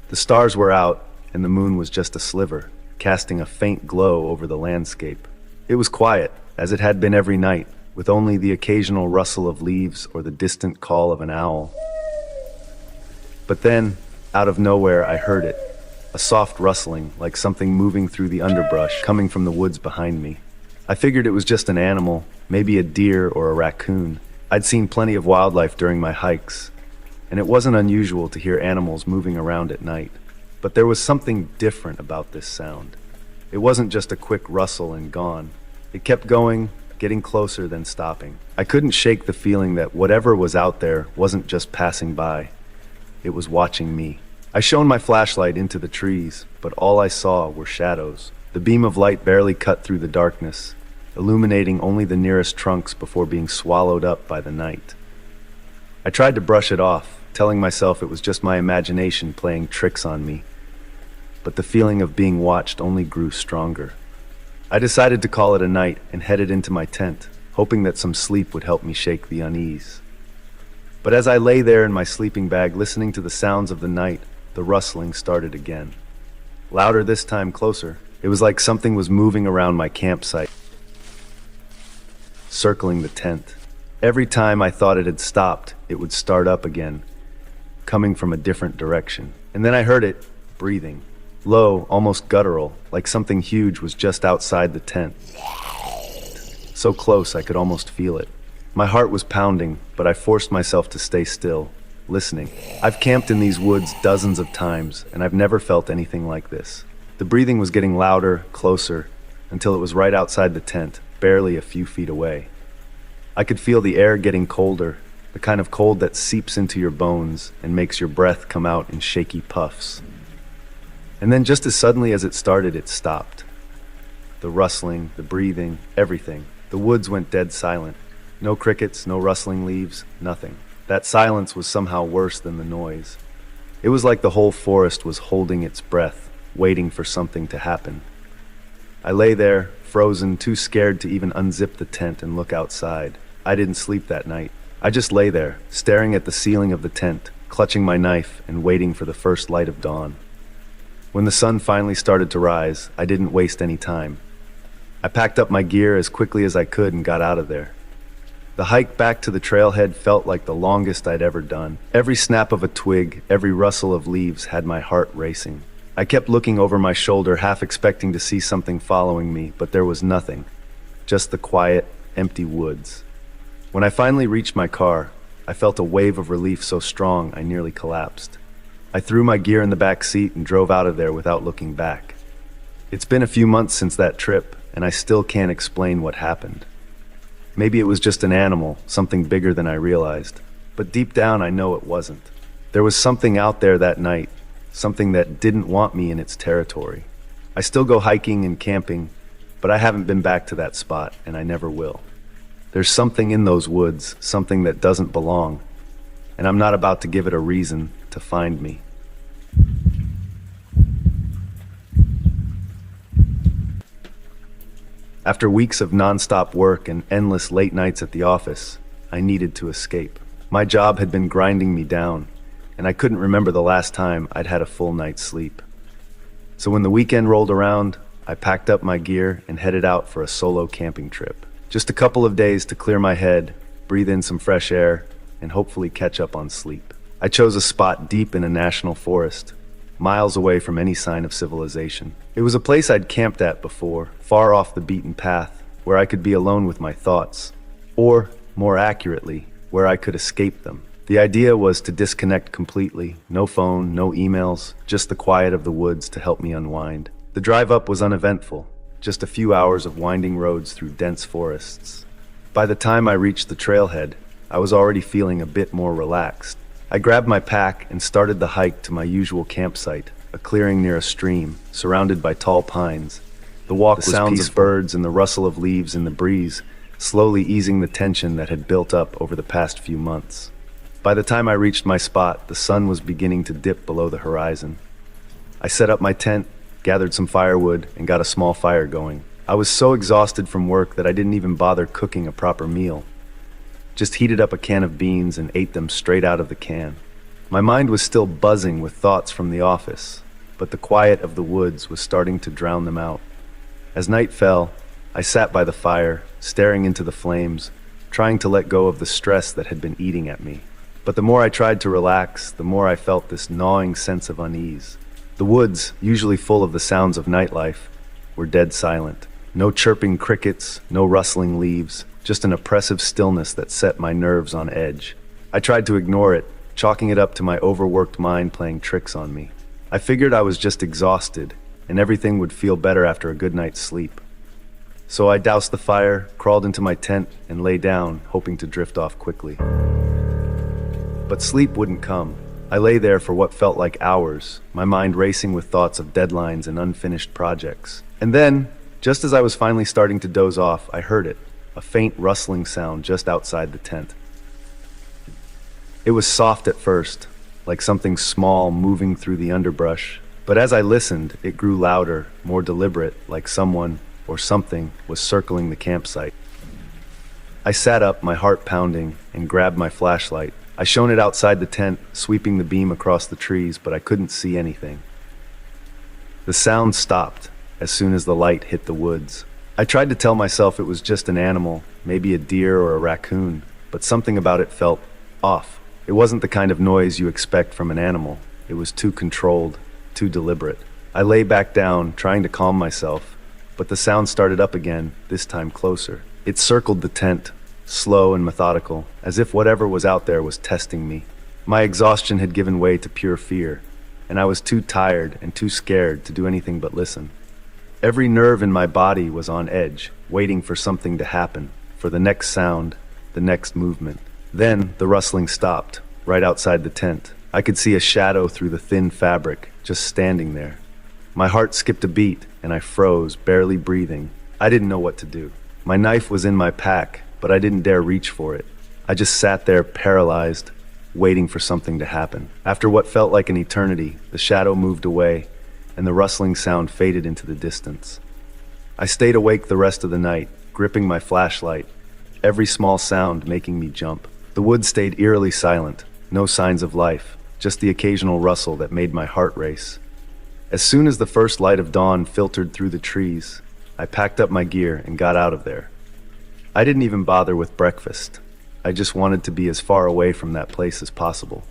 The stars were out, and the moon was just a sliver, casting a faint glow over the landscape. It was quiet, as it had been every night, with only the occasional rustle of leaves or the distant call of an owl. But then, out of nowhere, I heard it. A soft rustling, like something moving through the underbrush, coming from the woods behind me. I figured it was just an animal, maybe a deer or a raccoon. I'd seen plenty of wildlife during my hikes, and it wasn't unusual to hear animals moving around at night. But there was something different about this sound. It wasn't just a quick rustle and gone. It kept going, getting closer, then stopping. I couldn't shake the feeling that whatever was out there wasn't just passing by. It was watching me. I shone my flashlight into the trees, but all I saw were shadows. The beam of light barely cut through the darkness, illuminating only the nearest trunks before being swallowed up by the night. I tried to brush it off, telling myself it was just my imagination playing tricks on me. But the feeling of being watched only grew stronger. I decided to call it a night and headed into my tent, hoping that some sleep would help me shake the unease. But as I lay there in my sleeping bag listening to the sounds of the night, the rustling started again. Louder this time, closer. It was like something was moving around my campsite, circling the tent. Every time I thought it had stopped, it would start up again, coming from a different direction. And then I heard it, breathing. Low, almost guttural, like something huge was just outside the tent. So close I could almost feel it. My heart was pounding, but I forced myself to stay still, listening. I've camped in these woods dozens of times, and I've never felt anything like this. The breathing was getting louder, closer, until it was right outside the tent, barely a few feet away. I could feel the air getting colder, the kind of cold that seeps into your bones and makes your breath come out in shaky puffs. And then just as suddenly as it started, it stopped. The rustling, the breathing, everything. The woods went dead silent. No crickets, no rustling leaves, nothing. That silence was somehow worse than the noise. It was like the whole forest was holding its breath, waiting for something to happen. I lay there, frozen, too scared to even unzip the tent and look outside. I didn't sleep that night. I just lay there, staring at the ceiling of the tent, clutching my knife and waiting for the first light of dawn. When the sun finally started to rise, I didn't waste any time. I packed up my gear as quickly as I could and got out of there. The hike back to the trailhead felt like the longest I'd ever done. Every snap of a twig, every rustle of leaves had my heart racing. I kept looking over my shoulder, half expecting to see something following me, but there was nothing. Just the quiet, empty woods. When I finally reached my car, I felt a wave of relief so strong I nearly collapsed. I threw my gear in the back seat and drove out of there without looking back. It's been a few months since that trip, and I still can't explain what happened. Maybe it was just an animal, something bigger than I realized. But deep down, I know it wasn't. There was something out there that night, something that didn't want me in its territory. I still go hiking and camping, but I haven't been back to that spot, and I never will. There's something in those woods, something that doesn't belong, and I'm not about to give it a reason to find me. After weeks of nonstop work and endless late nights at the office, I needed to escape. My job had been grinding me down, and I couldn't remember the last time I'd had a full night's sleep. So when the weekend rolled around, I packed up my gear and headed out for a solo camping trip. Just a couple of days to clear my head, breathe in some fresh air, and hopefully catch up on sleep. I chose a spot deep in a national forest, miles away from any sign of civilization. It was a place I'd camped at before, far off the beaten path, where I could be alone with my thoughts. Or, more accurately, where I could escape them. The idea was to disconnect completely. No phone, no emails, just the quiet of the woods to help me unwind. The drive up was uneventful, just a few hours of winding roads through dense forests. By the time I reached the trailhead, I was already feeling a bit more relaxed. I grabbed my pack and started the hike to my usual campsite, a clearing near a stream, surrounded by tall pines. The walk was sounds peaceful. Of birds and the rustle of leaves in the breeze, slowly easing the tension that had built up over the past few months. By the time I reached my spot, the sun was beginning to dip below the horizon. I set up my tent, gathered some firewood, and got a small fire going. I was so exhausted from work that I didn't even bother cooking a proper meal. Just heated up a can of beans and ate them straight out of the can. My mind was still buzzing with thoughts from the office, but the quiet of the woods was starting to drown them out. As night fell, I sat by the fire, staring into the flames, trying to let go of the stress that had been eating at me. But the more I tried to relax, the more I felt this gnawing sense of unease. The woods, usually full of the sounds of nightlife, were dead silent. No chirping crickets, no rustling leaves, just an oppressive stillness that set my nerves on edge. I tried to ignore it, chalking it up to my overworked mind playing tricks on me. I figured I was just exhausted, and everything would feel better after a good night's sleep. So I doused the fire, crawled into my tent, and lay down, hoping to drift off quickly. But sleep wouldn't come. I lay there for what felt like hours, my mind racing with thoughts of deadlines and unfinished projects. And then, just as I was finally starting to doze off, I heard it, a faint rustling sound just outside the tent. It was soft at first, like something small moving through the underbrush, but as I listened, it grew louder, more deliberate, like someone or something was circling the campsite. I sat up, my heart pounding, and grabbed my flashlight. I shone it outside the tent, sweeping the beam across the trees, but I couldn't see anything. The sound stopped as soon as the light hit the woods. I tried to tell myself it was just an animal, maybe a deer or a raccoon, but something about it felt off. It wasn't the kind of noise you expect from an animal. It was too controlled, too deliberate. I lay back down, trying to calm myself, but the sound started up again, this time closer. It circled the tent, slow and methodical, as if whatever was out there was testing me. My exhaustion had given way to pure fear, and I was too tired and too scared to do anything but listen. Every nerve in my body was on edge, waiting for something to happen, for the next sound, the next movement. Then the rustling stopped, right outside the tent. I could see a shadow through the thin fabric, just standing there. My heart skipped a beat, and I froze, barely breathing. I didn't know what to do. My knife was in my pack, but I didn't dare reach for it. I just sat there paralyzed, waiting for something to happen. After what felt like an eternity, the shadow moved away, and the rustling sound faded into the distance. I stayed awake the rest of the night, gripping my flashlight, every small sound making me jump. The woods stayed eerily silent, no signs of life, just the occasional rustle that made my heart race. As soon as the first light of dawn filtered through the trees, I packed up my gear and got out of there. I didn't even bother with breakfast. I just wanted to be as far away from that place as possible.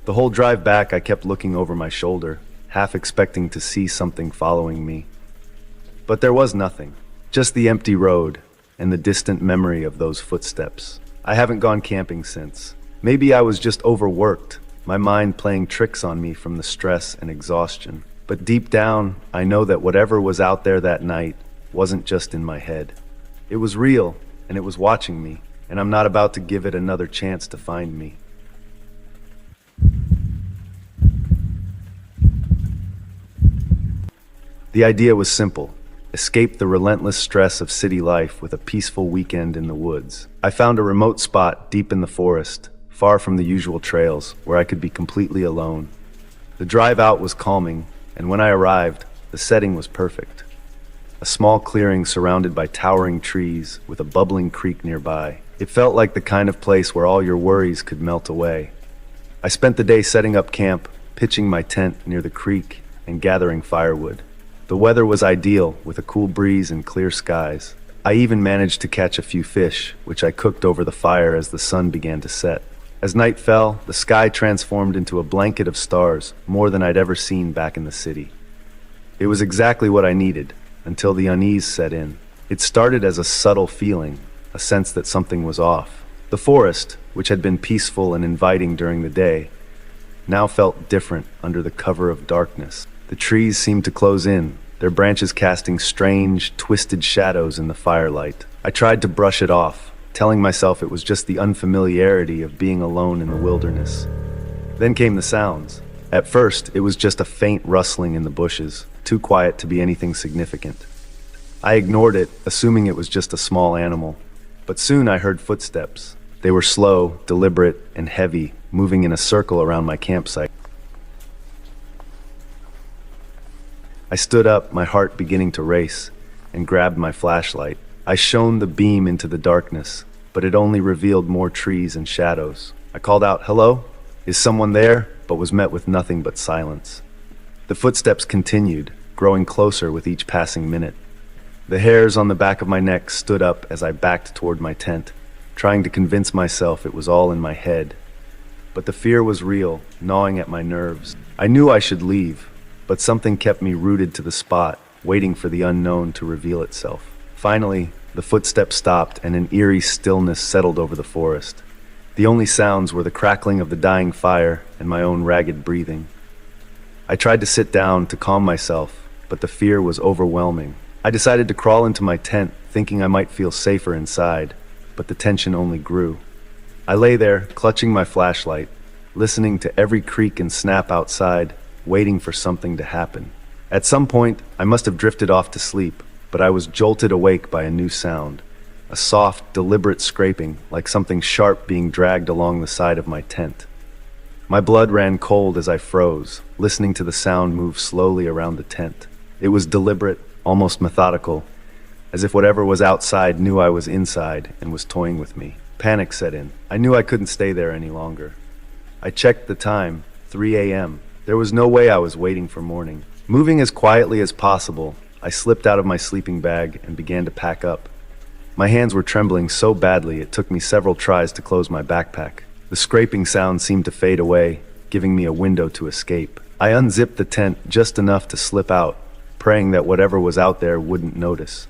The whole drive back, I kept looking over my shoulder, half expecting to see something following me. But there was nothing, just the empty road and the distant memory of those footsteps. I haven't gone camping since. Maybe I was just overworked, my mind playing tricks on me from the stress and exhaustion. But deep down, I know that whatever was out there that night wasn't just in my head. It was real, and it was watching me, and I'm not about to give it another chance to find me. The idea was simple: escape the relentless stress of city life with a peaceful weekend in the woods. I found a remote spot deep in the forest, far from the usual trails, where I could be completely alone. The drive out was calming, and when I arrived, the setting was perfect. A small clearing surrounded by towering trees with a bubbling creek nearby. It felt like the kind of place where all your worries could melt away. I spent the day setting up camp, pitching my tent near the creek, and gathering firewood. The weather was ideal, with a cool breeze and clear skies. I even managed to catch a few fish, which I cooked over the fire as the sun began to set. As night fell, the sky transformed into a blanket of stars, more than I'd ever seen back in the city. It was exactly what I needed, until the unease set in. It started as a subtle feeling, a sense that something was off. The forest, which had been peaceful and inviting during the day, now felt different under the cover of darkness. The trees seemed to close in, their branches casting strange, twisted shadows in the firelight. I tried to brush it off, telling myself it was just the unfamiliarity of being alone in the wilderness. Then came the sounds. At first, it was just a faint rustling in the bushes, too quiet to be anything significant. I ignored it, assuming it was just a small animal. But soon I heard footsteps. They were slow, deliberate, and heavy, moving in a circle around my campsite. I stood up, my heart beginning to race, and grabbed my flashlight. I shone the beam into the darkness, but it only revealed more trees and shadows. I called out, "Hello? Is someone there?" but was met with nothing but silence. The footsteps continued, growing closer with each passing minute. The hairs on the back of my neck stood up as I backed toward my tent, trying to convince myself it was all in my head. But the fear was real, gnawing at my nerves. I knew I should leave, but something kept me rooted to the spot, waiting for the unknown to reveal itself. Finally, the footsteps stopped and an eerie stillness settled over the forest. The only sounds were the crackling of the dying fire and my own ragged breathing. I tried to sit down to calm myself, but the fear was overwhelming. I decided to crawl into my tent, thinking I might feel safer inside, but the tension only grew. I lay there, clutching my flashlight, listening to every creak and snap outside, waiting for something to happen. At some point, I must have drifted off to sleep, but I was jolted awake by a new sound. A soft, deliberate scraping, like something sharp being dragged along the side of my tent. My blood ran cold as I froze, listening to the sound move slowly around the tent. It was deliberate, almost methodical, as if whatever was outside knew I was inside and was toying with me. Panic set in. I knew I couldn't stay there any longer. I checked the time, 3 a.m. There was no way I was waiting for morning. Moving as quietly as possible, I slipped out of my sleeping bag and began to pack up. My hands were trembling so badly it took me several tries to close my backpack. The scraping sound seemed to fade away, giving me a window to escape. I unzipped the tent just enough to slip out, praying that whatever was out there wouldn't notice.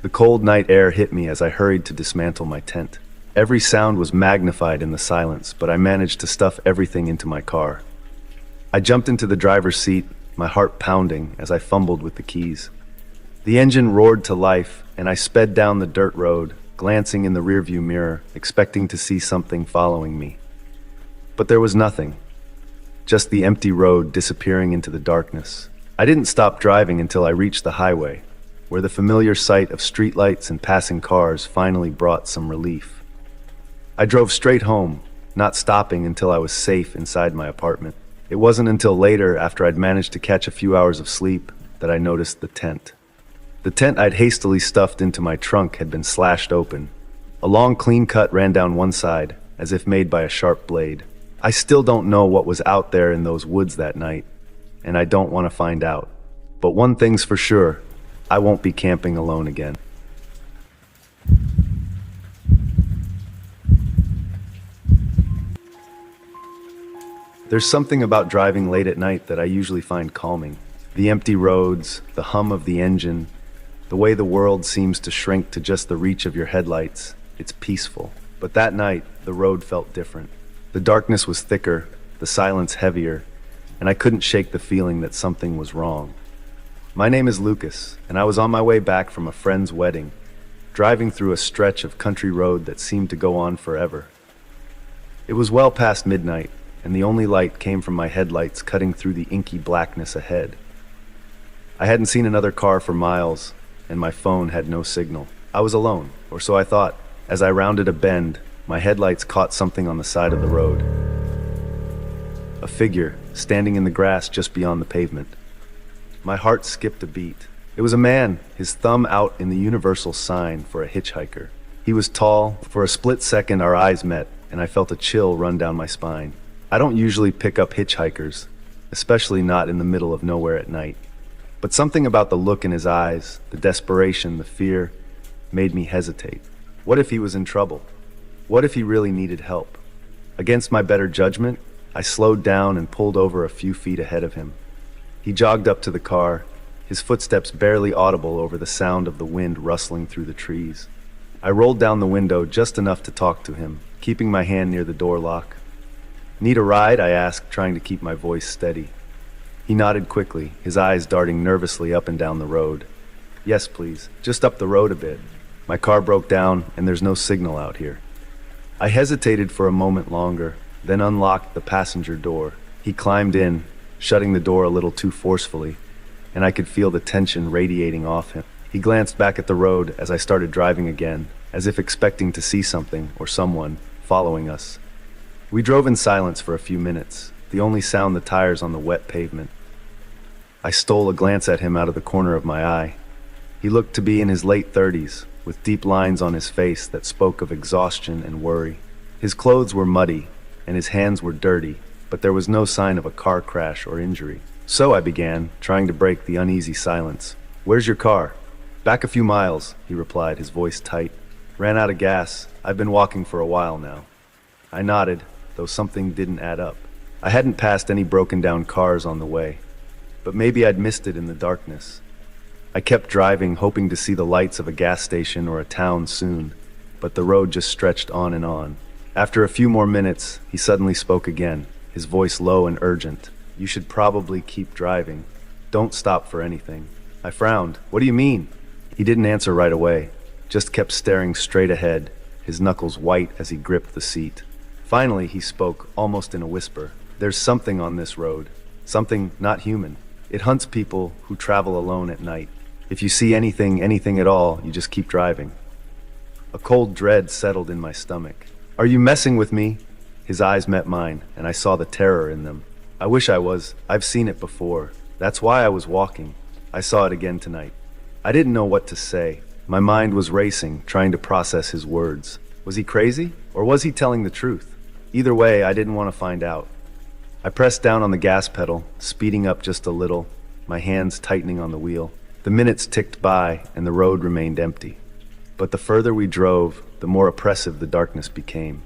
The cold night air hit me as I hurried to dismantle my tent. Every sound was magnified in the silence, but I managed to stuff everything into my car. I jumped into the driver's seat, my heart pounding as I fumbled with the keys. The engine roared to life, and I sped down the dirt road, glancing in the rearview mirror, expecting to see something following me. But there was nothing, just the empty road disappearing into the darkness. I didn't stop driving until I reached the highway, where the familiar sight of streetlights and passing cars finally brought some relief. I drove straight home, not stopping until I was safe inside my apartment. It wasn't until later, after I'd managed to catch a few hours of sleep, that I noticed the tent. The tent I'd hastily stuffed into my trunk had been slashed open. A long clean cut ran down one side, as if made by a sharp blade. I still don't know what was out there in those woods that night, and I don't want to find out. But one thing's for sure, I won't be camping alone again. There's something about driving late at night that I usually find calming. The empty roads, the hum of the engine, the way the world seems to shrink to just the reach of your headlights. It's peaceful. But that night, the road felt different. The darkness was thicker, the silence heavier, and I couldn't shake the feeling that something was wrong. My name is Lucas, and I was on my way back from a friend's wedding, driving through a stretch of country road that seemed to go on forever. It was well past midnight, and the only light came from my headlights cutting through the inky blackness ahead. I hadn't seen another car for miles, and my phone had no signal. I was alone, or so I thought. As I rounded a bend, my headlights caught something on the side of the road. A figure, standing in the grass just beyond the pavement. My heart skipped a beat. It was a man, his thumb out in the universal sign for a hitchhiker. He was tall. For a split second our eyes met, and I felt a chill run down my spine. I don't usually pick up hitchhikers, especially not in the middle of nowhere at night. But something about the look in his eyes, the desperation, the fear, made me hesitate. What if he was in trouble? What if he really needed help? Against my better judgment, I slowed down and pulled over a few feet ahead of him. He jogged up to the car, his footsteps barely audible over the sound of the wind rustling through the trees. I rolled down the window just enough to talk to him, keeping my hand near the door lock. "Need a ride?" I asked, trying to keep my voice steady. He nodded quickly, his eyes darting nervously up and down the road. "Yes, please. Just up the road a bit. My car broke down, and there's no signal out here." I hesitated for a moment longer, then unlocked the passenger door. He climbed in, shutting the door a little too forcefully, and I could feel the tension radiating off him. He glanced back at the road as I started driving again, as if expecting to see something or someone following us. We drove in silence for a few minutes, the only sound the tires on the wet pavement. I stole a glance at him out of the corner of my eye. He looked to be in his late 30s, with deep lines on his face that spoke of exhaustion and worry. His clothes were muddy, and his hands were dirty, but there was no sign of a car crash or injury. "So," I began, trying to break the uneasy silence. "Where's your car?" "Back a few miles," he replied, his voice tight. "Ran out of gas. I've been walking for a while now." I nodded, though something didn't add up. I hadn't passed any broken-down cars on the way, but maybe I'd missed it in the darkness. I kept driving, hoping to see the lights of a gas station or a town soon, but the road just stretched on and on. After a few more minutes, he suddenly spoke again, his voice low and urgent. "You should probably keep driving. Don't stop for anything." I frowned. "What do you mean?" He didn't answer right away, just kept staring straight ahead, his knuckles white as he gripped the seat. Finally, he spoke, almost in a whisper. "There's something on this road. Something not human. It hunts people who travel alone at night. If you see anything at all, you just keep driving." A cold dread settled in my stomach. "Are you messing with me?" His eyes met mine, and I saw the terror in them. "I wish I was. I've seen it before. That's why I was walking. I saw it again tonight." I didn't know what to say. My mind was racing, trying to process his words. Was he crazy, or was he telling the truth? Either way, I didn't want to find out. I pressed down on the gas pedal, speeding up just a little, my hands tightening on the wheel. The minutes ticked by, and the road remained empty. But the further we drove, the more oppressive the darkness became.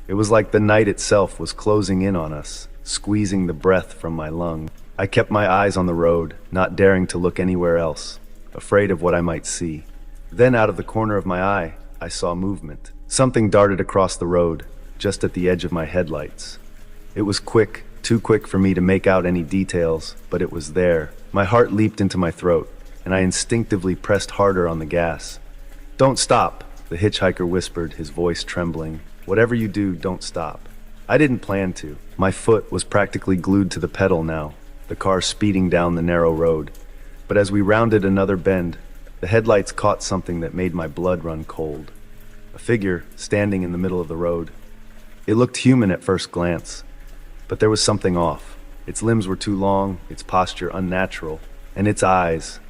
It was like the night itself was closing in on us, squeezing the breath from my lungs. I kept my eyes on the road, not daring to look anywhere else, afraid of what I might see. Then out of the corner of my eye, I saw movement. Something darted across the road, just at the edge of my headlights. It was quick, too quick for me to make out any details, but it was there. My heart leaped into my throat, and I instinctively pressed harder on the gas. "Don't stop," the hitchhiker whispered, his voice trembling. "Whatever you do, don't stop." I didn't plan to. My foot was practically glued to the pedal now, the car speeding down the narrow road. But as we rounded another bend, the headlights caught something that made my blood run cold. A figure standing in the middle of the road. It looked human at first glance, but there was something off. Its limbs were too long, its posture unnatural, and its eyes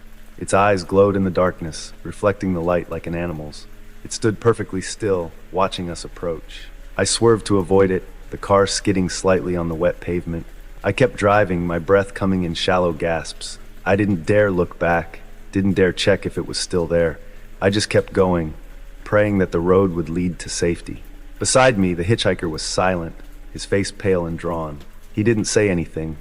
glowed in the darkness, reflecting the light like an animal's. It stood perfectly still, watching us approach. I swerved to avoid it, the car skidding slightly on the wet pavement. I kept driving, my breath coming in shallow gasps. I didn't dare look back, didn't dare check if it was still there. I just kept going, praying that the road would lead to safety. Beside me, the hitchhiker was silent, his face pale and drawn. He didn't say anything,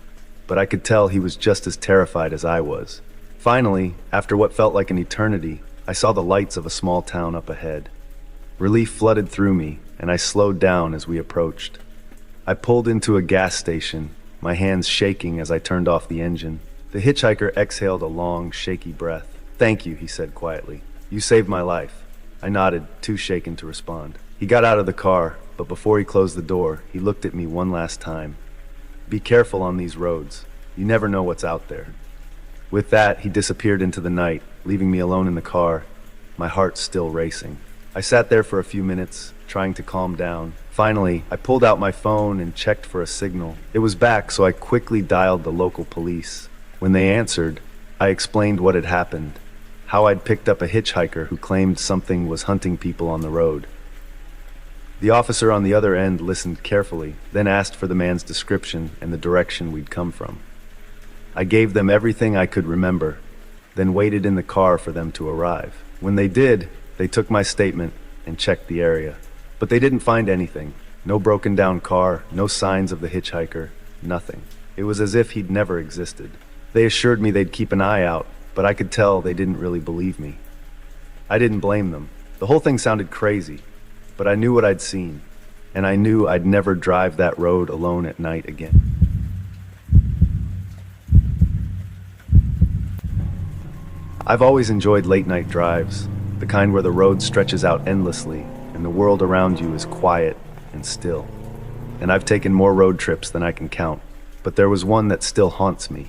but I could tell he was just as terrified as I was. Finally, after what felt like an eternity, I saw the lights of a small town up ahead. Relief flooded through me, and I slowed down as we approached. I pulled into a gas station, my hands shaking as I turned off the engine. The hitchhiker exhaled a long, shaky breath. "Thank you," he said quietly. "You saved my life." I nodded, too shaken to respond. He got out of the car, but before he closed the door, he looked at me one last time. "Be careful on these roads. You never know what's out there." With that, he disappeared into the night, leaving me alone in the car, my heart still racing. I sat there for a few minutes, trying to calm down. Finally, I pulled out my phone and checked for a signal. It was back, so I quickly dialed the local police. When they answered, I explained what had happened, how I'd picked up a hitchhiker who claimed something was hunting people on the road. The officer on the other end listened carefully, then asked for the man's description and the direction we'd come from. I gave them everything I could remember, then waited in the car for them to arrive. When they did, they took my statement and checked the area. But they didn't find anything. No broken down car, no signs of the hitchhiker, nothing. It was as if he'd never existed. They assured me they'd keep an eye out, but I could tell they didn't really believe me. I didn't blame them. The whole thing sounded crazy, but I knew what I'd seen, and I knew I'd never drive that road alone at night again. I've always enjoyed late-night drives, the kind where the road stretches out endlessly and the world around you is quiet and still. And I've taken more road trips than I can count, but there was one that still haunts me.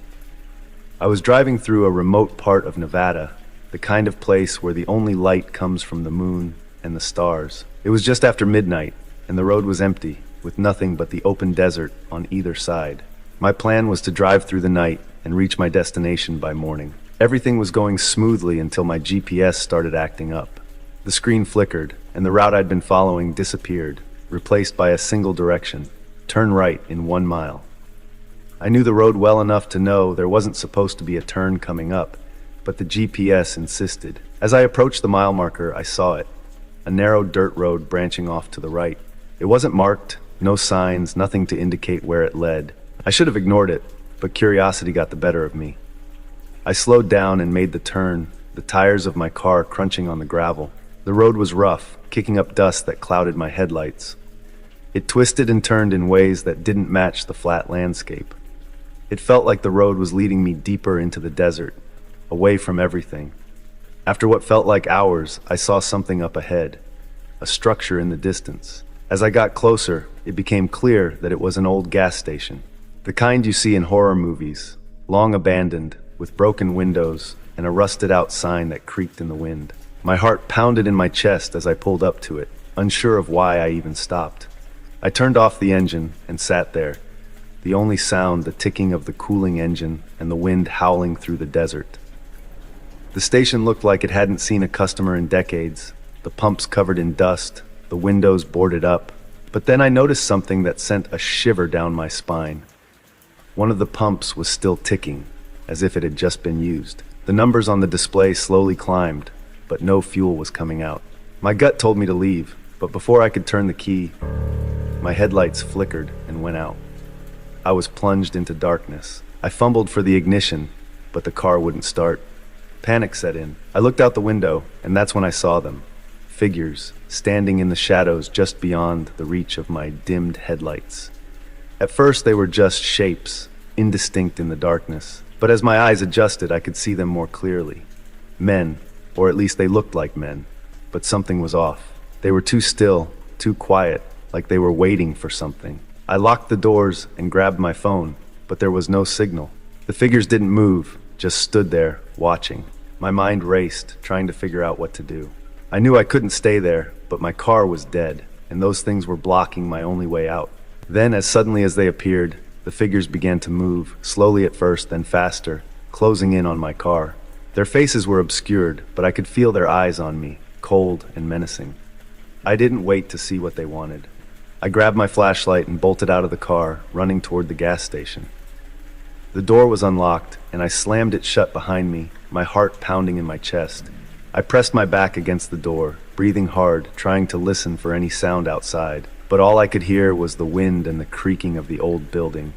I was driving through a remote part of Nevada, the kind of place where the only light comes from the moon and the stars. It was just after midnight, and the road was empty, with nothing but the open desert on either side. My plan was to drive through the night and reach my destination by morning. Everything was going smoothly until my GPS started acting up. The screen flickered, and the route I'd been following disappeared, replaced by a single direction: turn right in 1 mile. I knew the road well enough to know there wasn't supposed to be a turn coming up, but the GPS insisted. As I approached the mile marker, I saw it, a narrow dirt road branching off to the right. It wasn't marked, no signs, nothing to indicate where it led. I should have ignored it, but curiosity got the better of me. I slowed down and made the turn, the tires of my car crunching on the gravel. The road was rough, kicking up dust that clouded my headlights. It twisted and turned in ways that didn't match the flat landscape. It felt like the road was leading me deeper into the desert, away from everything. After what felt like hours, I saw something up ahead, a structure in the distance. As I got closer, it became clear that it was an old gas station, the kind you see in horror movies, long abandoned, with broken windows and a rusted-out sign that creaked in the wind. My heart pounded in my chest as I pulled up to it, unsure of why I even stopped. I turned off the engine and sat there, the only sound the ticking of the cooling engine and the wind howling through the desert. The station looked like it hadn't seen a customer in decades, the pumps covered in dust, the windows boarded up. But then I noticed something that sent a shiver down my spine. One of the pumps was still ticking, as if it had just been used. The numbers on the display slowly climbed, but no fuel was coming out. My gut told me to leave, but before I could turn the key, my headlights flickered and went out. I was plunged into darkness. I fumbled for the ignition, but the car wouldn't start. Panic set in. I looked out the window, and that's when I saw them. Figures, standing in the shadows just beyond the reach of my dimmed headlights. At first they were just shapes, indistinct in the darkness. But as my eyes adjusted, I could see them more clearly. Men, or at least they looked like men, but something was off. They were too still, too quiet, like they were waiting for something. I locked the doors and grabbed my phone, but there was no signal. The figures didn't move, just stood there, watching. My mind raced, trying to figure out what to do. I knew I couldn't stay there, but my car was dead, and those things were blocking my only way out. Then, as suddenly as they appeared, the figures began to move, slowly at first, then faster, closing in on my car. Their faces were obscured, but I could feel their eyes on me, cold and menacing. I didn't wait to see what they wanted. I grabbed my flashlight and bolted out of the car, running toward the gas station. The door was unlocked, and I slammed it shut behind me, my heart pounding in my chest. I pressed my back against the door, breathing hard, trying to listen for any sound outside. But all I could hear was the wind and the creaking of the old building.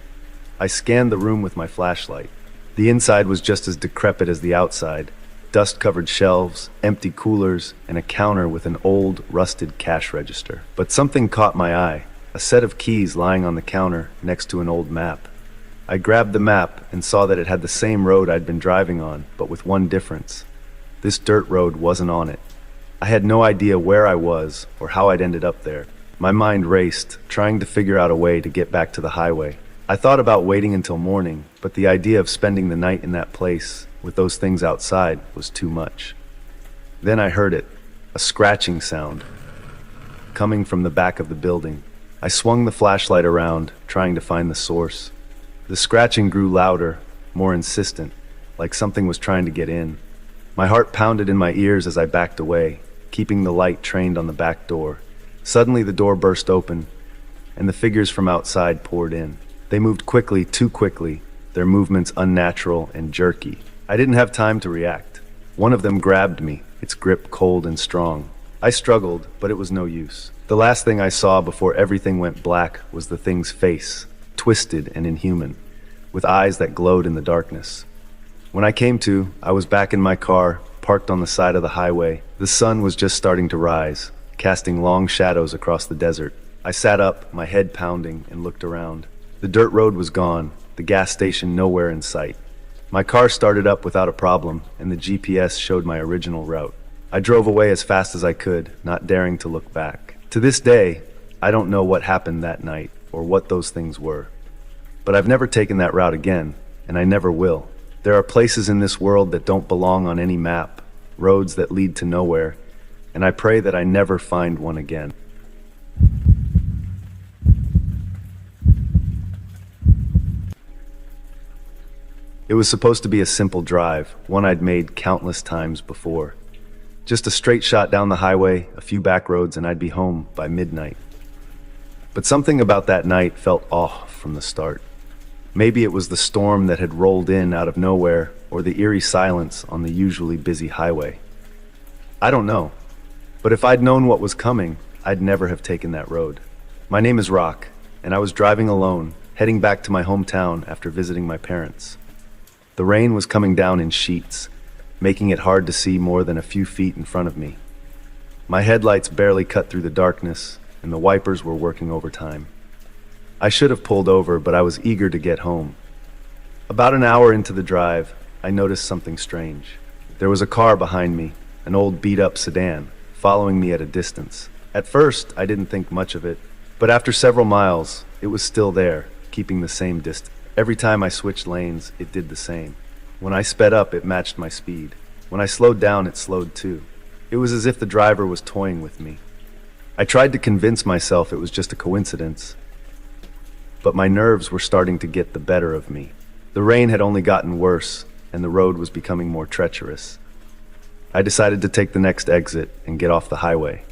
I scanned the room with my flashlight. The inside was just as decrepit as the outside. Dust-covered shelves, empty coolers, and a counter with an old, rusted cash register. But something caught my eye, a set of keys lying on the counter next to an old map. I grabbed the map and saw that it had the same road I'd been driving on, but with one difference. This dirt road wasn't on it. I had no idea where I was or how I'd ended up there. My mind raced, trying to figure out a way to get back to the highway. I thought about waiting until morning, but the idea of spending the night in that place, with those things outside, was too much. Then I heard it, a scratching sound, coming from the back of the building. I swung the flashlight around, trying to find the source. The scratching grew louder, more insistent, like something was trying to get in. My heart pounded in my ears as I backed away, keeping the light trained on the back door. Suddenly the door burst open, and the figures from outside poured in. They moved quickly, too quickly, their movements unnatural and jerky. I didn't have time to react. One of them grabbed me, its grip cold and strong. I struggled, but it was no use. The last thing I saw before everything went black was the thing's face, twisted and inhuman, with eyes that glowed in the darkness. When I came to, I was back in my car, parked on the side of the highway. The sun was just starting to rise, casting long shadows across the desert. I sat up, my head pounding, and looked around. The dirt road was gone, the gas station nowhere in sight. My car started up without a problem, and the GPS showed my original route. I drove away as fast as I could, not daring to look back. To this day, I don't know what happened that night, or what those things were. But I've never taken that route again, and I never will. There are places in this world that don't belong on any map, roads that lead to nowhere, and I pray that I never find one again. It was supposed to be a simple drive, one I'd made countless times before. Just a straight shot down the highway, a few back roads, and I'd be home by midnight. But something about that night felt off from the start. Maybe it was the storm that had rolled in out of nowhere, or the eerie silence on the usually busy highway. I don't know, but if I'd known what was coming, I'd never have taken that road. My name is Rock, and I was driving alone, heading back to my hometown after visiting my parents. The rain was coming down in sheets, making it hard to see more than a few feet in front of me. My headlights barely cut through the darkness, and the wipers were working overtime. I should have pulled over, but I was eager to get home. About an hour into the drive, I noticed something strange. There was a car behind me, an old beat-up sedan, following me at a distance. At first, I didn't think much of it, but after several miles, it was still there, keeping the same distance. Every time I switched lanes, it did the same. When I sped up, it matched my speed. When I slowed down, it slowed too. It was as if the driver was toying with me. I tried to convince myself it was just a coincidence, but my nerves were starting to get the better of me. The rain had only gotten worse, and the road was becoming more treacherous. I decided to take the next exit and get off the highway.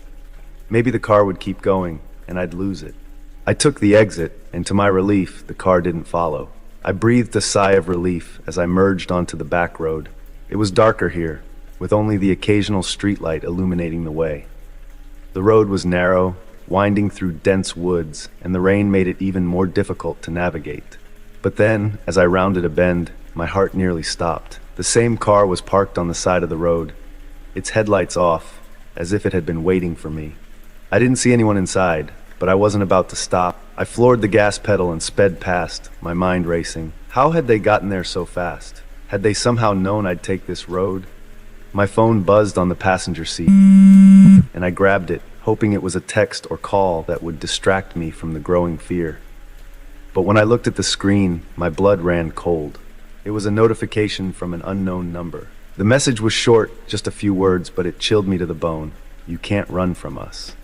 Maybe the car would keep going, and I'd lose it. I took the exit, and to my relief, the car didn't follow. I breathed a sigh of relief as I merged onto the back road. It was darker here, with only the occasional streetlight illuminating the way. The road was narrow, winding through dense woods, and the rain made it even more difficult to navigate. But then, as I rounded a bend, my heart nearly stopped. The same car was parked on the side of the road, its headlights off, as if it had been waiting for me. I didn't see anyone inside, but I wasn't about to stop. I floored the gas pedal and sped past, my mind racing. How had they gotten there so fast? Had they somehow known I'd take this road? My phone buzzed on the passenger seat, and I grabbed it, hoping it was a text or call that would distract me from the growing fear. But when I looked at the screen, my blood ran cold. It was a notification from an unknown number. The message was short, just a few words, but it chilled me to the bone. You can't run from us.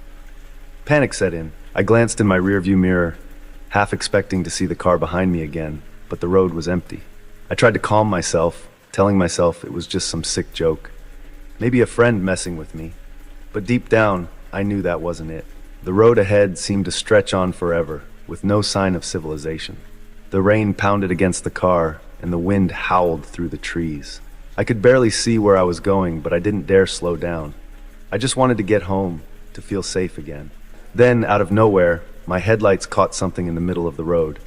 Panic set in. I glanced in my rearview mirror, half expecting to see the car behind me again, but the road was empty. I tried to calm myself, telling myself it was just some sick joke. Maybe a friend messing with me. But deep down, I knew that wasn't it. The road ahead seemed to stretch on forever, with no sign of civilization. The rain pounded against the car, and the wind howled through the trees. I could barely see where I was going, but I didn't dare slow down. I just wanted to get home, to feel safe again. Then, out of nowhere, my headlights caught something in the middle of the road.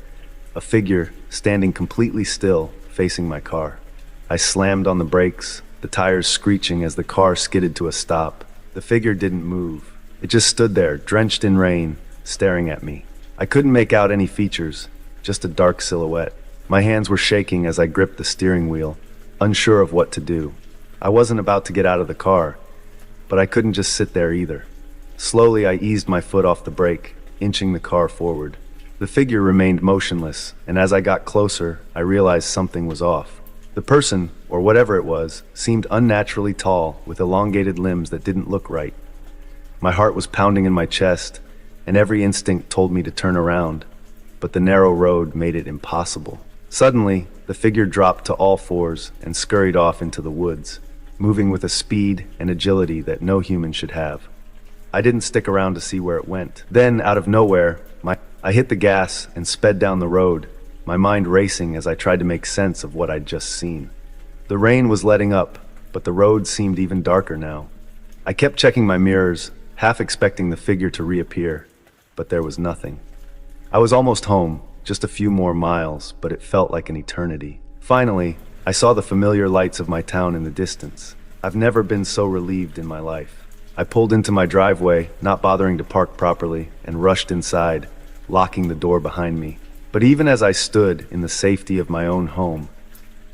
A figure standing completely still, facing my car. I slammed on the brakes, the tires screeching as the car skidded to a stop. The figure didn't move. It just stood there, drenched in rain, staring at me. I couldn't make out any features, just a dark silhouette. My hands were shaking as I gripped the steering wheel, unsure of what to do. I wasn't about to get out of the car, but I couldn't just sit there either. Slowly, I eased my foot off the brake, inching the car forward. The figure remained motionless, and as I got closer, I realized something was off. The person, or whatever it was, seemed unnaturally tall, with elongated limbs that didn't look right. My heart was pounding in my chest, and every instinct told me to turn around, but the narrow road made it impossible. Suddenly, the figure dropped to all fours and scurried off into the woods, moving with a speed and agility that no human should have. I didn't stick around to see where it went. Then, out of nowhere, I hit the gas and sped down the road, my mind racing as I tried to make sense of what I'd just seen. The rain was letting up, but the road seemed even darker now. I kept checking my mirrors, half expecting the figure to reappear, but there was nothing. I was almost home, just a few more miles, but it felt like an eternity. Finally, I saw the familiar lights of my town in the distance. I've never been so relieved in my life. I pulled into my driveway, not bothering to park properly, and rushed inside, locking the door behind me. But even as I stood in the safety of my own home,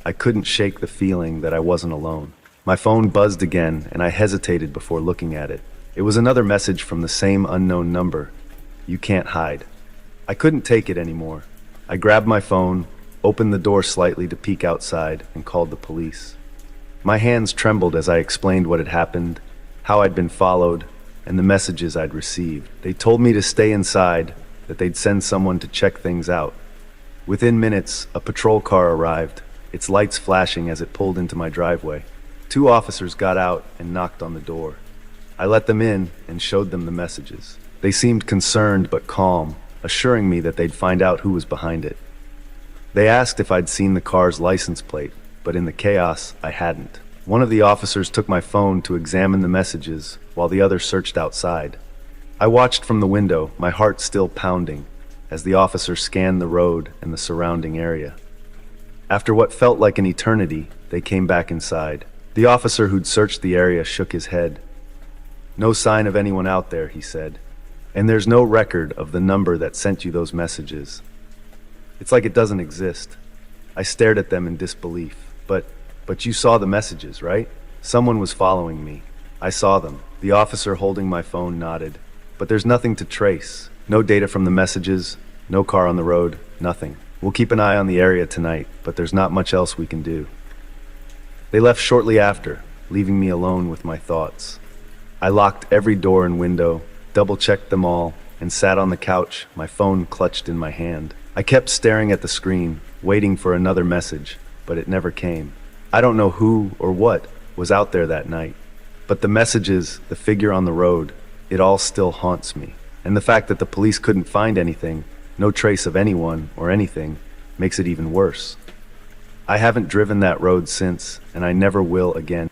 I couldn't shake the feeling that I wasn't alone. My phone buzzed again, and I hesitated before looking at it. It was another message from the same unknown number. You can't hide. I couldn't take it anymore. I grabbed my phone, opened the door slightly to peek outside, and called the police. My hands trembled as I explained what had happened, how I'd been followed, and the messages I'd received. They told me to stay inside, that they'd send someone to check things out. Within minutes, a patrol car arrived, its lights flashing as it pulled into my driveway. 2 officers got out and knocked on the door. I let them in and showed them the messages. They seemed concerned but calm, assuring me that they'd find out who was behind it. They asked if I'd seen the car's license plate, but in the chaos, I hadn't. One of the officers took my phone to examine the messages, while the other searched outside. I watched from the window, my heart still pounding, as the officer scanned the road and the surrounding area. After what felt like an eternity, they came back inside. The officer who'd searched the area shook his head. "No sign of anyone out there," he said. "And there's no record of the number that sent you those messages. It's like it doesn't exist." I stared at them in disbelief. But you saw the messages, right? Someone was following me. I saw them. The officer holding my phone nodded. But there's nothing to trace. No data from the messages, no car on the road, nothing. We'll keep an eye on the area tonight, but there's not much else we can do. They left shortly after, leaving me alone with my thoughts. I locked every door and window, double-checked them all, and sat on the couch, my phone clutched in my hand. I kept staring at the screen, waiting for another message, but it never came. I don't know who or what was out there that night, but the messages, the figure on the road, it all still haunts me. And the fact that the police couldn't find anything, no trace of anyone or anything, makes it even worse. I haven't driven that road since, and I never will again.